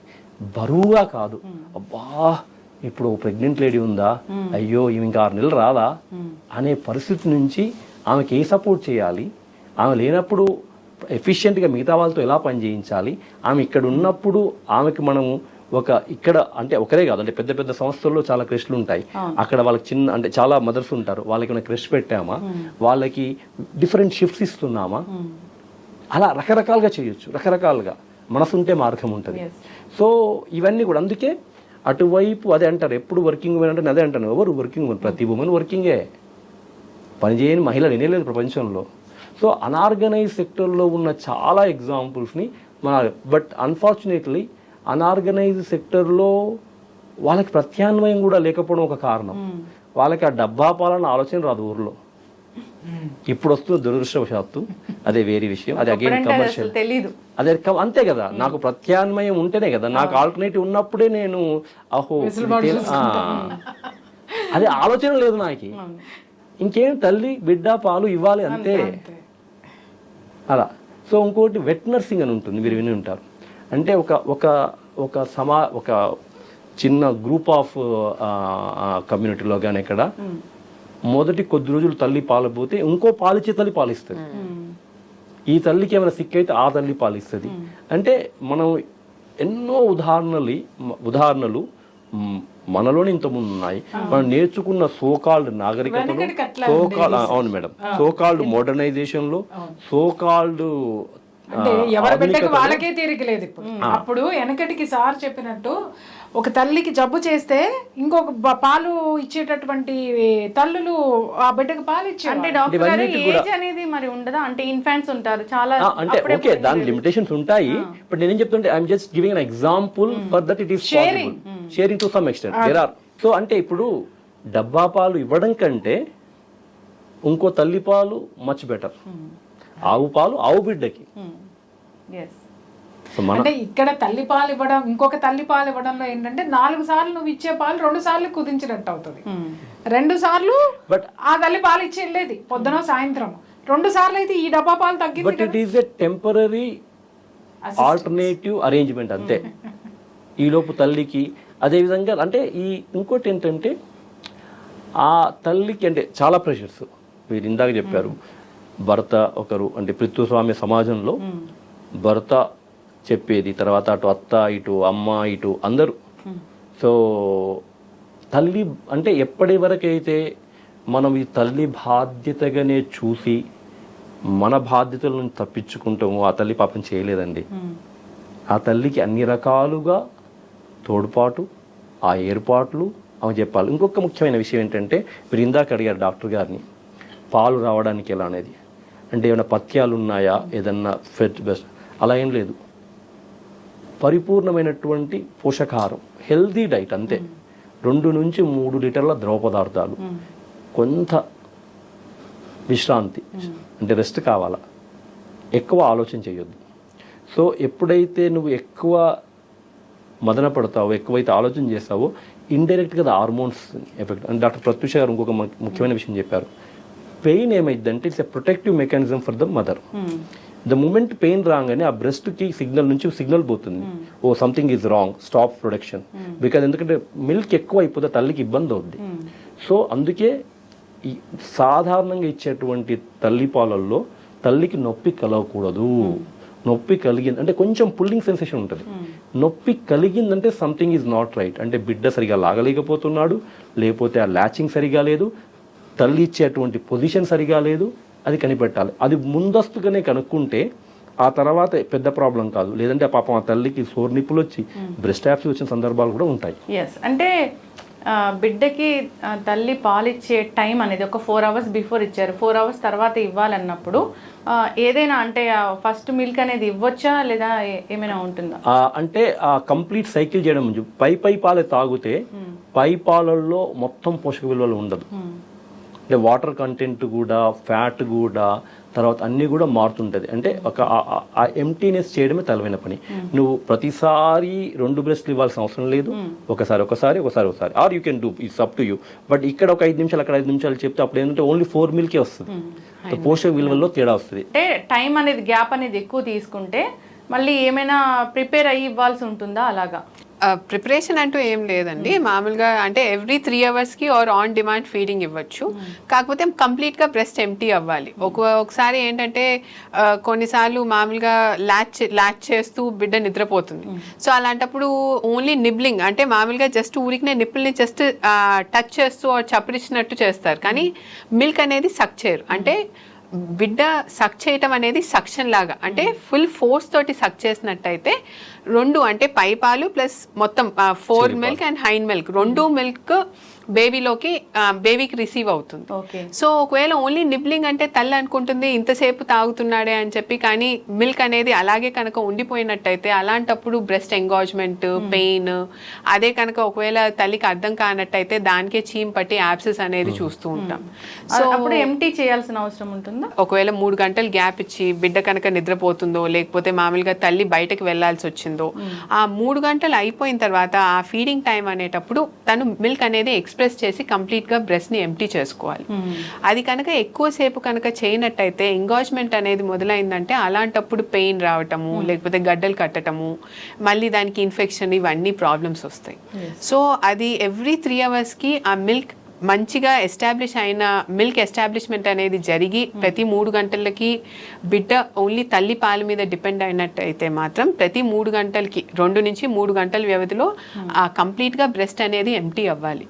బరువుగా కాదు. అబ్బా ఇప్పుడు ప్రెగ్నెంట్ లేడీ ఉందా, అయ్యో ఈమె ఇంకా 6 నెలలు రాదా అనే పరిస్థితి నుంచి ఆమెకి ఏ సపోర్ట్ చేయాలి, ఆమె లేనప్పుడు ఎఫిషియెంట్గా మిగతా వాళ్ళతో ఎలా పనిచేయించాలి, ఆమె ఇక్కడ ఉన్నప్పుడు ఆమెకి మనము ఇక్కడ అంటే ఒకరే కాదు, అంటే పెద్ద పెద్ద సంస్థల్లో చాలా క్రెష్లు ఉంటాయి, అక్కడ వాళ్ళకి చిన్న అంటే చాలా మదర్స్ ఉంటారు, వాళ్ళకి మనం క్రెష్ పెట్టామా, వాళ్ళకి డిఫరెంట్ షిఫ్ట్స్ ఇస్తున్నామా, అలా రకరకాలుగా చేయొచ్చు. రకరకాలుగా మనసు ఉంటే మార్గం ఉంటుంది. సో ఇవన్నీ కూడా అందుకే అటువైపు అదే అంటారు, ఎప్పుడు వర్కింగ్ ఉమెన్ అంటే అదే అంటాను, ఎవరు వర్కింగ్ ఉమెన్, ప్రతి ఉమెన్ వర్కింగే, పనిచేయని మహిళలు ఎనేలేదు ప్రపంచంలో. సో అనార్గనైజ్ సెక్టర్లో ఉన్న చాలా ఎగ్జాంపుల్స్ని బట్ అన్ఫార్చునేట్లీ అనార్గనైజ్ సెక్టర్లో వాళ్ళకి ప్రత్యామ్నాయం కూడా లేకపోవడం ఒక కారణం. వాళ్ళకి ఆ డబ్బా పాలన ఆలోచన రాదు ఊర్లో. ఇప్పుడు వస్తుంది దురదృష్టవశాత్తు, అదే వేరే విషయం, అది అగైన్ కమర్షియల్ తెలీదు. అదే అంతే కదా, నాకు ప్రత్యామ్నాయం ఉంటేనే కదా, నాకు ఆల్టర్నేటివ్ ఉన్నప్పుడే నేను అహో అదే ఆలోచన లేదు నాకు. ఇంకేం తల్లి బిడ్డ పాలు ఇవ్వాలి అంతే, అలా. సో ఇంకోటి వెట్ నర్సింగ్ అని ఉంటుంది, మీరు విని ఉంటారు. అంటే ఒక చిన్న గ్రూప్ ఆఫ్ కమ్యూనిటీలో కానీ ఎక్కడ మొదటి కొద్ది రోజులు తల్లి పాలపోతే ఇంకో పాలిచ్చే తల్లి పాలిస్తుంది. ఈ తల్లికి ఏమైనా సిక్ అయితే ఆ తల్లి పాలిస్తుంది. అంటే మనం ఎన్నో ఉదాహరణలు మనలోనే ఇంతకుముందు ఉన్నాయి. మనం నేర్చుకున్న సోకాల్డ్ నాగరికతలో, అవును మేడం, సోకాల్డ్ మోడర్నైజేషన్ లో, సోకాల్డ్ ఎవరి బిడ్డకి వాళ్ళకే తీరిక లేదు ఇప్పుడు. అప్పుడు వెనకటికి సార్ చెప్పినట్టు ఒక తల్లికి జబ్బు చేస్తే ఇంకొక పాలు ఇచ్చేటటువంటి తల్లులు ఆ బిడ్డకు పాలు ఇచ్చారు. అంటే డాక్టర్ గారు ఏజ్ అనేది మరి ఉండదా, అంటే ఇన్ఫాంట్స్ ఉంటారు చాలా, అంటే ఓకే దాని లిమిటేషన్స్ ఉంటాయి. బట్ నేనేం చెప్తుంటే I'm just giving an example for that it is sharing to some extent there are. So అంటే ఇప్పుడు డబ్బా పాలు ఇవ్వడం కంటే ఇంకో తల్లి పాలు మచ్ బెటర్. ఆవు పాలు ఆవు బిడ్డకి. అంటే ఇక్కడ తల్లి పాలు ఇవ్వడం, ఇంకొక తల్లి పాలు ఇవ్వడంలో ఏంటంటే 4 సార్లు నువ్వు ఇచ్చే పాలు 2 సార్లు కుదించినట్టు అవుతుంది. 2 సార్లు బట్ ఆ తల్లి పాలు ఇచ్చి వెళ్ళేది పొద్దున సాయంత్రం, 2 సార్లు అయితే ఈ డబ్బా పాలు తగ్గింది. But it is a temporary alternative arrangement అంతే. ఈ లోపు తల్లికి అదేవిధంగా అంటే ఇంకోటి ఏంటంటే ఆ తల్లికి అంటే చాలా ప్రెషర్స్. మీరు ఇందాక చెప్పారు, భర్త ఒకరు అంటే పితృస్వామ్య సమాజంలో భర్త చెప్పేది, తర్వాత అటు అత్త ఇటు అమ్మ ఇటు అందరూ. సో తల్లి అంటే ఎప్పటి వరకైతే మనం ఈ తల్లి బాధ్యతగానే చూసి మన బాధ్యతలను తప్పించుకుంటాము, ఆ తల్లి పాపం చేయలేదండి. ఆ తల్లికి అన్ని రకాలుగా తోడ్పాటు, ఆ ఏర్పాట్లు ఆమె చెప్పాలి. ఇంకొక ముఖ్యమైన విషయం ఏంటంటే, మీరు ఇందాక అడిగారు డాక్టర్ గారిని పాలు రావడానికి ఎలా అనేది, అంటే ఏమైనా పథ్యాలు ఉన్నాయా, ఏదన్నా ఫెట్ బెస్ట్, అలా ఏం లేదు. పరిపూర్ణమైనటువంటి పోషకాహారం, హెల్దీ డైట్ అంతే. 2 నుంచి 3 లీటర్ల ద్రవ పదార్థాలు, కొంత విశ్రాంతి అంటే రెస్ట్ కావాలా, ఎక్కువ ఆలోచన చేయొద్దు. సో ఎప్పుడైతే నువ్వు ఎక్కువ మదన పడతావో, ఎక్కువైతే ఆలోచన చేస్తావో, ఇండైరెక్ట్గా హార్మోన్స్ ఎఫెక్ట్. అంటే డాక్టర్ ప్రత్యూష గారు ఇంకొక ముఖ్యమైన విషయం చెప్పారు, పెయిన్ ఏమైందంటే it's a protective mechanism for the mother. The moment pain రాగానే ఆ బ్రెస్ట్కి సిగ్నల్ పోతుంది, oh something is wrong, stop production. Because ఎందుకంటే మిల్క్ ఎక్కువ అయిపోతే తల్లికి ఇబ్బంది అవుద్ది. సో అందుకే ఈ సాధారణంగా ఇచ్చేటువంటి తల్లి పాలల్లో తల్లికి నొప్పి కలగకూడదు. నొప్పి కలిగింది అంటే కొంచెం పుల్లింగ్ సెన్సేషన్ ఉంటుంది. నొప్పి కలిగిందంటే సంథింగ్ ఈజ్ నాట్ రైట్, అంటే బిడ్డ సరిగా లాగలేకపోతున్నాడు, లేకపోతే ఆ ల్యాచింగ్ సరిగా లేదు, తల్లి ఇచ్చేటువంటి పొజిషన్ సరిగా లేదు, అది కనిపెట్టాలి. అది ముందస్తుగానే కనుక్కుంటే ఆ తర్వాత పెద్ద ప్రాబ్లం కాదు. లేదంటే పాపం ఆ తల్లికి సోర్ నిప్పులు వచ్చి బ్రెస్ట్ యాప్స్ వచ్చిన సందర్భాలు కూడా ఉంటాయి. ఎస్, అంటే బిడ్డకి తల్లి పాలిచ్చే టైం అనేది ఒక 4 hours బిఫోర్ ఇచ్చారు, 4 hours తర్వాత ఇవ్వాలన్నప్పుడు ఏదైనా అంటే ఫస్ట్ మిల్క్ అనేది ఇవ్వచ్చా లేదా ఏమైనా ఉంటుందా? అంటే ఆ కంప్లీట్ సైకిల్ చేయడం ముందు పై పాలే తాగితే పై పాలల్లో మొత్తం పోషక విలువలు ఉండదు. అంటే వాటర్ కంటెంట్ కూడా, ఫ్యాట్ కూడా, తర్వాత అన్నీ కూడా మారుతుంటుంది. అంటే ఒక ఆ ఎంటీనెస్ చేయడమే తలవైన పని. నువ్వు ప్రతిసారి 2 బ్రెస్ట్లు ఇవ్వాల్సిన అవసరం లేదు, ఒకసారి or you can do, it's up to you. But ఇక్కడ ఒక 5 నిమిషాలు అక్కడ 5 నిమిషాలు చెప్తే అప్పుడు ఏంటంటే ఓన్లీ 4 మిల్కే వస్తుంది, పోషక విలువల్లో తేడా వస్తుంది. అంటే టైం అనేది గ్యాప్ అనేది ఎక్కువ తీసుకుంటే మళ్ళీ ఏమైనా ప్రిపేర్ అయ్యి ఇవ్వాల్సి ఉంటుందా అలాగా? ప్రిపరేషన్ అంటూ ఏం లేదండి. మామూలుగా అంటే every 3 hours or on demand feeding ఇవ్వచ్చు. కాకపోతే కంప్లీట్గా బ్రెస్ట్ ఎంటీ అవ్వాలి. ఒకసారి ఏంటంటే కొన్నిసార్లు మామూలుగా ల్యాచ్ చేస్తూ బిడ్డ నిద్రపోతుంది. సో అలాంటప్పుడు ఓన్లీ నిబ్లింగ్ అంటే మామూలుగా జస్ట్ ఊరికినే నిప్పుల్ని జస్ట్ టచ్ చేస్తూ చప్పరిచ్చినట్టు చేస్తారు, కానీ మిల్క్ అనేది సక్ చేయరు. అంటే బిడ్డ సక్ చేయటం అనేది సక్షన్ లాగా, అంటే ఫుల్ ఫోర్స్ తోటి సక్ చేసినట్టయితే 2 అంటే పై పాలు ప్లస్ మొత్తం 4 milk and hind milk 2 milk బేబీకి రిసీవ్ అవుతుంది. సో ఒకవేళ ఓన్లీ నిబ్లింగ్ అంటే తల్లి అనుకుంటుంది ఇంతసేపు తాగుతున్నాడే అని చెప్పి, కానీ మిల్క్ అనేది అలాగే కనుక ఉండిపోయినట్టయితే అలాంటప్పుడు బ్రెస్ట్ ఎంగాజ్మెంట్, పెయిన్, అదే కనుక ఒకవేళ తల్లికి అర్థం కానట్టయితే దానికే చీమ్ పట్టి యాప్సెస్ అనేది చూస్తూ ఉంటాం. సో అప్పుడు ఎంటీ చేయాల్సిన అవసరం ఉంటుందా? ఒకవేళ 3 గంటలు గ్యాప్ ఇచ్చి బిడ్డ కనుక నిద్రపోతుందో, లేకపోతే మామూలుగా తల్లి బయటకు వెళ్లాల్సి వచ్చిందో, ఆ 3 గంటలు అయిపోయిన తర్వాత ఆ ఫీడింగ్ టైం అనేటప్పుడు తను మిల్క్ అనేది ఎక్స్ప్రెస్ చేసి కంప్లీట్ గా బ్రెస్ట్ ని ఎంప్టీ చేసుకోవాలి. అది కనుక ఎక్కువసేపు కనుక చేయనట్టయితే ఎంగాజ్మెంట్ అనేది మొదలైందంటే అలాంటప్పుడు పెయిన్ రావటము, లేకపోతే గడ్డలు కట్టటము, మళ్ళీ దానికి ఇన్ఫెక్షన్, ఇవన్నీ ప్రాబ్లమ్స్ వస్తాయి. సో అది ఎవ్రీ 3 hours ఆ మిల్క్ మంచిగా ఎస్టాబ్లిష్ అయిన మిల్క్ ఎస్టాబ్లిష్మెంట్ అనేది జరిగి ప్రతి 3 గంటలకి బిడ్డ ఓన్లీ తల్లి పాల మీద డిపెండ్ అయినట్టయితే మాత్రం ప్రతి 3 గంటలకి 2 నుంచి 3 గంటల వ్యవధిలో ఆ కంప్లీట్గా బ్రెస్ట్ అనేది ఎంటీ అవ్వాలి,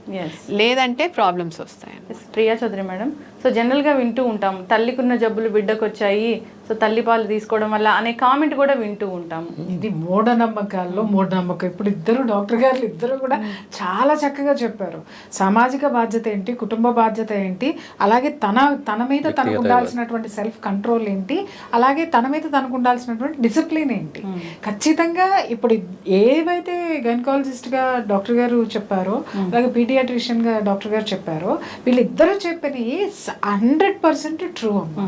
లేదంటే ప్రాబ్లమ్స్ వస్తాయి. ప్రియా చౌదరి మేడం, సో జనరల్గా వింటూ ఉంటాం తల్లికున్న జబ్బులు బిడ్డకు వచ్చాయి, సో తల్లి పాలు తీసుకోవడం వల్ల అనే కామెంట్ కూడా వింటూ ఉంటాము. ఇది మూఢనమ్మకాల్లో మూఢనమ్మకం. ఇప్పుడు డాక్టర్ గారు ఇద్దరు కూడా చాలా చక్కగా చెప్పారు. సామాజిక బాధ్యత ఏంటి, కుటుంబ బాధ్యత ఏంటి, అలాగే తన మీద తనకు ఉండాల్సినటువంటి సెల్ఫ్ కంట్రోల్ ఏంటి, అలాగే తన మీద తనకు ఉండాల్సినటువంటి డిసిప్లిన్ ఏంటి. ఖచ్చితంగా ఇప్పుడు ఏవైతే గైనకాలజిస్ట్ గా డాక్టర్ గారు చెప్పారో, అలాగే పీడియాట్రిషియన్ గా డాక్టర్ గారు చెప్పారో, వీళ్ళిద్దరూ చెప్పినవి 100% ట్రూ అమ్మా.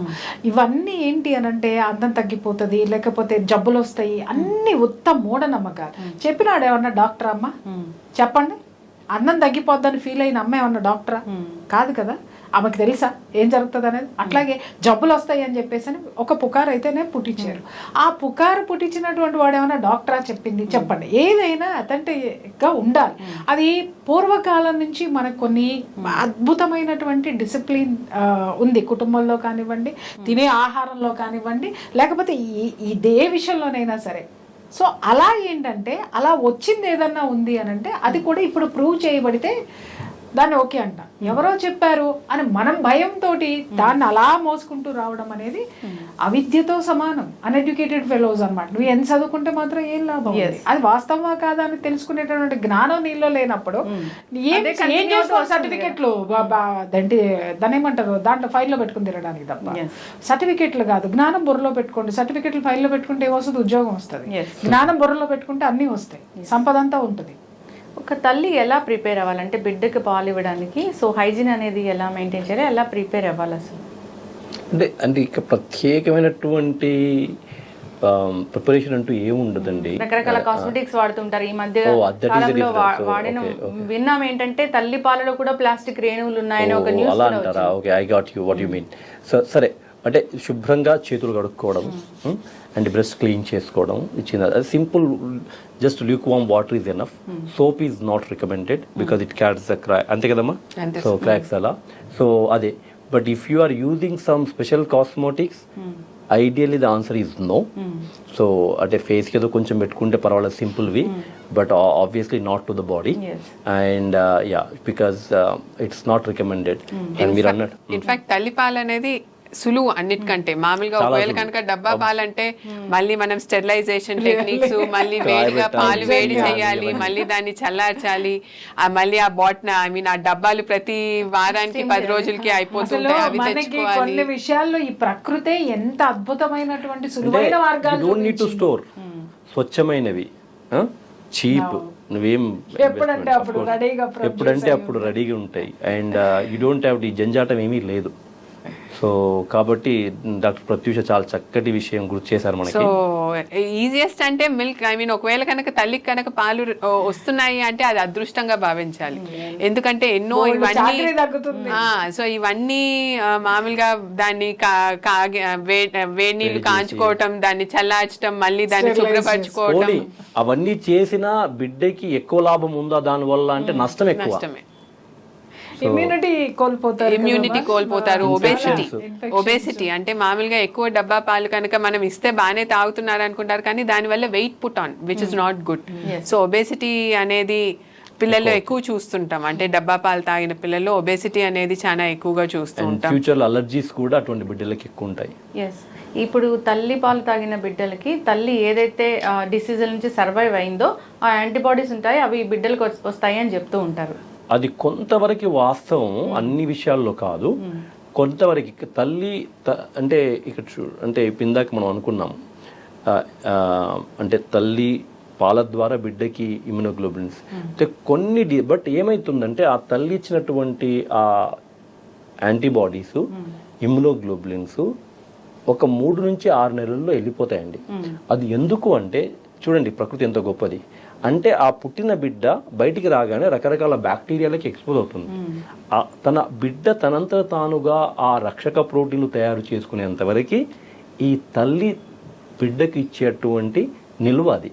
ఇవన్నీ ఏంటి అని అంటే అందం తగ్గిపోతుంది, లేకపోతే జబ్బులు వస్తాయి, అన్ని ఉత్తమ మూఢనమ్మకాలు. చెప్పినాడు ఏమన్నా డాక్టర్ అమ్మ? చెప్పండి. అందం తగ్గిపోద్దని ఫీల్ అయిన అమ్మ ఏమన్నా డాక్టరా? కాదు కదా. ఆమెకు తెలుసా ఏం జరుగుతుంది అనేది? అట్లాగే జబ్బులు వస్తాయి అని చెప్పేసి ఒక పుకారు అయితేనే పుట్టించారు. ఆ పుకారు పుట్టించినటువంటి వాడు ఏమైనా డాక్టరా చెప్పింది? చెప్పండి. ఏదైనా అథెంటిక్గా ఉండాలి. అది పూర్వకాలం నుంచి మనకు కొన్ని అద్భుతమైనటువంటి డిసిప్లిన్ ఉంది, కుటుంబంలో కానివ్వండి, తినే ఆహారంలో కానివ్వండి, లేకపోతే ఇదే విషయంలోనైనా సరే. సో అలా ఏంటంటే అలా వచ్చింది ఏదన్నా ఉంది అని అంటే అది కూడా ఇప్పుడు ప్రూవ్ చేయబడితే దాన్ని ఓకే అంట. ఎవరో చెప్పారు అని మనం భయంతో దాన్ని అలా మోసుకుంటూ రావడం అనేది అవిద్యతో సమానం. అన్ఎడ్యుకేటెడ్ ఫెలోస్ అనమాట. నువ్వు ఎంత చదువుకుంటే మాత్రం ఏం లాభం? అది వాస్తవమా కాదా అని తెలుసుకునేటటువంటి జ్ఞానం నీలో లేనప్పుడు ఏం చేస్తావు? సర్టిఫికెట్లు దాన్ని ఏమంటారు, దాంట్లో ఫైల్లో పెట్టుకుని తిరగడానికి తప్ప సర్టిఫికెట్లు కాదు. జ్ఞానం బుర్రలో పెట్టుకోండి. సర్టిఫికెట్లు ఫైల్లో పెట్టుకుంటే ఏమొస్తుంది? ఉద్యోగం వస్తుంది. జ్ఞానం బుర్రలో పెట్టుకుంటే అన్నీ వస్తాయి, సంపద అంతా ఉంటుంది. ఒక తల్లి ఎలా ప్రిపేర్ అవ్వాలంటే బిడ్డకి పాలు ఇవ్వడానికి, సో హైజీన్ అనేది ఎలా మెయింటైన్ చేయాలి, ఎలా ప్రిపేర్ అవ్వాలి అసలు? అంటే ఇక ప్రత్యేకమైనటువంటి ప్రిపరేషన్ అంటూ ఏముండదండి. రకరకాల కాస్మెటిక్స్ వాడుతుంటారు ఈ మధ్య కాలంలో. వాడిన విన్నాం ఏంటంటే తల్లి పాలలో కూడా ప్లాస్టిక్ రేణువులు ఉన్నాయని ఒక న్యూస్. అలా అంటారా? Okay, I got you what you mean. సరే, అంటే శుభ్రంగా చేతులు కడుక్కోవడం అండ్ బ్రష్ క్లీన్ చేసుకోవడం ఇచ్చింది. అది simple, just lukewarm water is enough. Soap is not recommended because it cuts the crack, అంతే కదమ్మా? సో క్రాక్స్ అలా. సో అదే, but if you are using some special cosmetics, ideally the answer is no. So అంటే ఫేస్కి ఏదో కొంచెం పెట్టుకుంటే పర్వాలేదు, సింపుల్వి, but obviously not to the body. And yeah, because it's not recommended. And మీరు అన్నట్టు ఇన్ఫాక్ట్ తల్లిపాలు అనేది సులువు అన్నిటికంటే. మామూలుగా ఒకవేళ కనుక డబ్బా పాలంటే మళ్ళీ మనం స్టెరిలైజేషన్ టెక్నిక్స్, మళ్ళీ వేడిగా పాలు వేడి చేయాలి, మళ్ళీ దాన్ని చల్లార్చాలి, మళ్ళీ ఆ బాటిల్ ఐ మీన్ ఆ డబ్బాలు ప్రతి వారానికి 10 రోజులకి అయిపోతుంటాయి, అవి తెచ్చుకోవాలి. కొన్ని విషయాల్లో ఈ ప్రకృతే ఎంత అద్భుతమైనటువంటి సులువైన మార్గాలు. డోంట్ నీడ్ టు స్టోర్, స్వచ్ఛమైనవి, చీప్, నువ్వేం ఎప్పుడంటే అప్పుడు రెడీగా ఉంటాయి. అండ్ యూ డోంట్ హ్యావ్ ఈ జంజాటం ఏమీ లేదు. సో కాబట్టి డాక్టర్ ప్రత్యూష చాలా చక్కటి విషయం గుర్తు చేశారు మనకి. సో ఈజియెస్ట్ అంటే మిల్క్, ఐ మీన్ ఒకవేళ కనుక తల్లికి కనుక పాలు వస్తున్నాయి అంటే అది అదృష్టంగా భావించాలి. ఎందుకంటే ఎన్నో ఇవన్నీ సో ఇవన్నీ మామూలుగా దాన్ని వేడి నీళ్లు కాంచుకోవటం, దాన్ని చల్లార్చడం, మళ్ళీ దాన్ని శుభ్రపరచుకోవటం, అవన్నీ చేసిన బిడ్డకి ఎక్కువ లాభం ఉందా దాని వల్ల అంటే నష్టం ఎక్కువ. నష్టమే. ఇమ్యూనిటీ కోల్పోతారు. ఒబేసిటీ అంటే మామూలుగా ఎక్కువ డబ్బా పాలు కనుక మనం ఇస్తే బాగానే తాగుతున్నారు అనుకుంటారు, కానీ దానివల్ల weight put on which is not good. So obesity అనేది పిల్లల్లో ఎక్కువ చూస్తుంటాం. అంటే డబ్బా పాలు తాగిన పిల్లల్లో ఒబేసిటీ అనేది చాలా ఎక్కువగా చూస్తూ ఉంటాం. ఫ్యూచర్ అలర్జీస్ కూడా అటువంటి బిడ్డలకి ఎక్కువ ఉంటాయి. ఇప్పుడు తల్లి పాలు తాగిన బిడ్డలకి తల్లి ఏదైతే డిసీజ్ నుంచి సర్వైవ్ అయిందో ఆ యాంటీబాడీస్ ఉంటాయి, అవి బిడ్డలకు వస్తాయి అని చెప్తూ ఉంటారు. అది కొంతవరకు వాస్తవం, అన్ని విషయాల్లో కాదు. కొంతవరకు తల్లి అంటే ఇక్కడ అంటే ఇందాక మనం అనుకున్నాం, అంటే తల్లి పాల ద్వారా బిడ్డకి ఇమ్యునోగ్లోబులిన్స్ అంటే కొన్ని బట్ ఏమైతుందంటే ఆ తల్లి ఇచ్చినటువంటి ఆ యాంటీబాడీస్, ఇమ్యునోగ్లోబులిన్స్ ఒక 3 నుంచి 6 నెలల్లో వెళ్ళిపోతాయండి. అది ఎందుకు అంటే చూడండి ప్రకృతి ఎంత గొప్పది. అంటే ఆ పుట్టిన బిడ్డ బయటికి రాగానే రకరకాల బ్యాక్టీరియాలకి ఎక్స్పోజ్ అవుతుంది. తన బిడ్డ తనంతట తానుగా ఆ రక్షక ప్రోటీన్లు తయారు చేసుకునేంత వరకు ఈ తల్లి బిడ్డకి ఇచ్చేటువంటి నిల్వ అది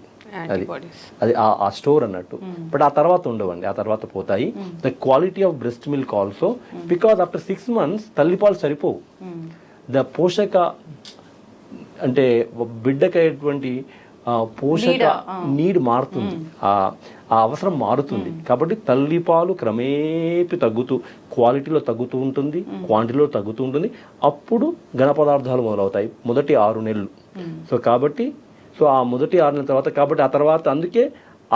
ఆ స్టోర్ అన్నట్టు. బట్ ఆ తర్వాత ఉండవండి, ఆ తర్వాత పోతాయి. The quality of breast milk also, because after 6 months తల్లిపాలు సరిపోవు. ద పోషక అంటే బిడ్డకైనటువంటి పోషక నీడ్ మారుతుంది, ఆ అవసరం మారుతుంది. కాబట్టి తల్లిపాలు క్రమేపీ క్వాలిటీలో తగ్గుతూ ఉంటుంది, క్వాంటిటీలో తగ్గుతూ ఉంటుంది. అప్పుడు ఘన పదార్థాలు మొదలవుతాయి మొదటి 6 నెలలు. సో కాబట్టి ఆ మొదటి 6 నెలల తర్వాత, కాబట్టి ఆ తర్వాత అందుకే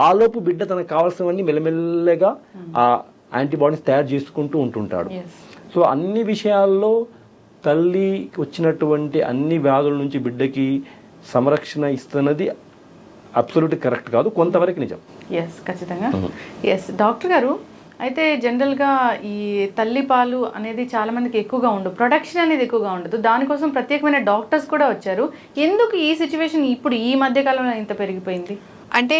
ఆలోపు బిడ్డ తనకు కావాల్సినవన్నీ మెల్లమెల్లగా ఆ యాంటీబాడీస్ తయారు చేసుకుంటూ ఉంటుంటాడు. సో అన్ని విషయాల్లో తల్లికి వచ్చినటువంటి అన్ని వ్యాధుల నుంచి బిడ్డకి సంరక్షణ ఇస్తున్నది అబ్సల్యూట్ కరెక్ట్ కాదు, కొంతవరకు నిజం. ఖచ్చితంగా. డాక్టర్ గారు, అయితే జనరల్గా ఈ తల్లిపాలు అనేది చాలా మందికి ఎక్కువగా ఉండదు, ప్రొడక్షన్ అనేది ఎక్కువగా ఉండదు. దానికోసం ప్రత్యేకమైన డాక్టర్స్ కూడా వచ్చారు. ఎందుకు ఈ సిచ్యువేషన్ ఇప్పుడు ఈ మధ్యకాలంలో ఇంత పెరిగిపోయింది? అంటే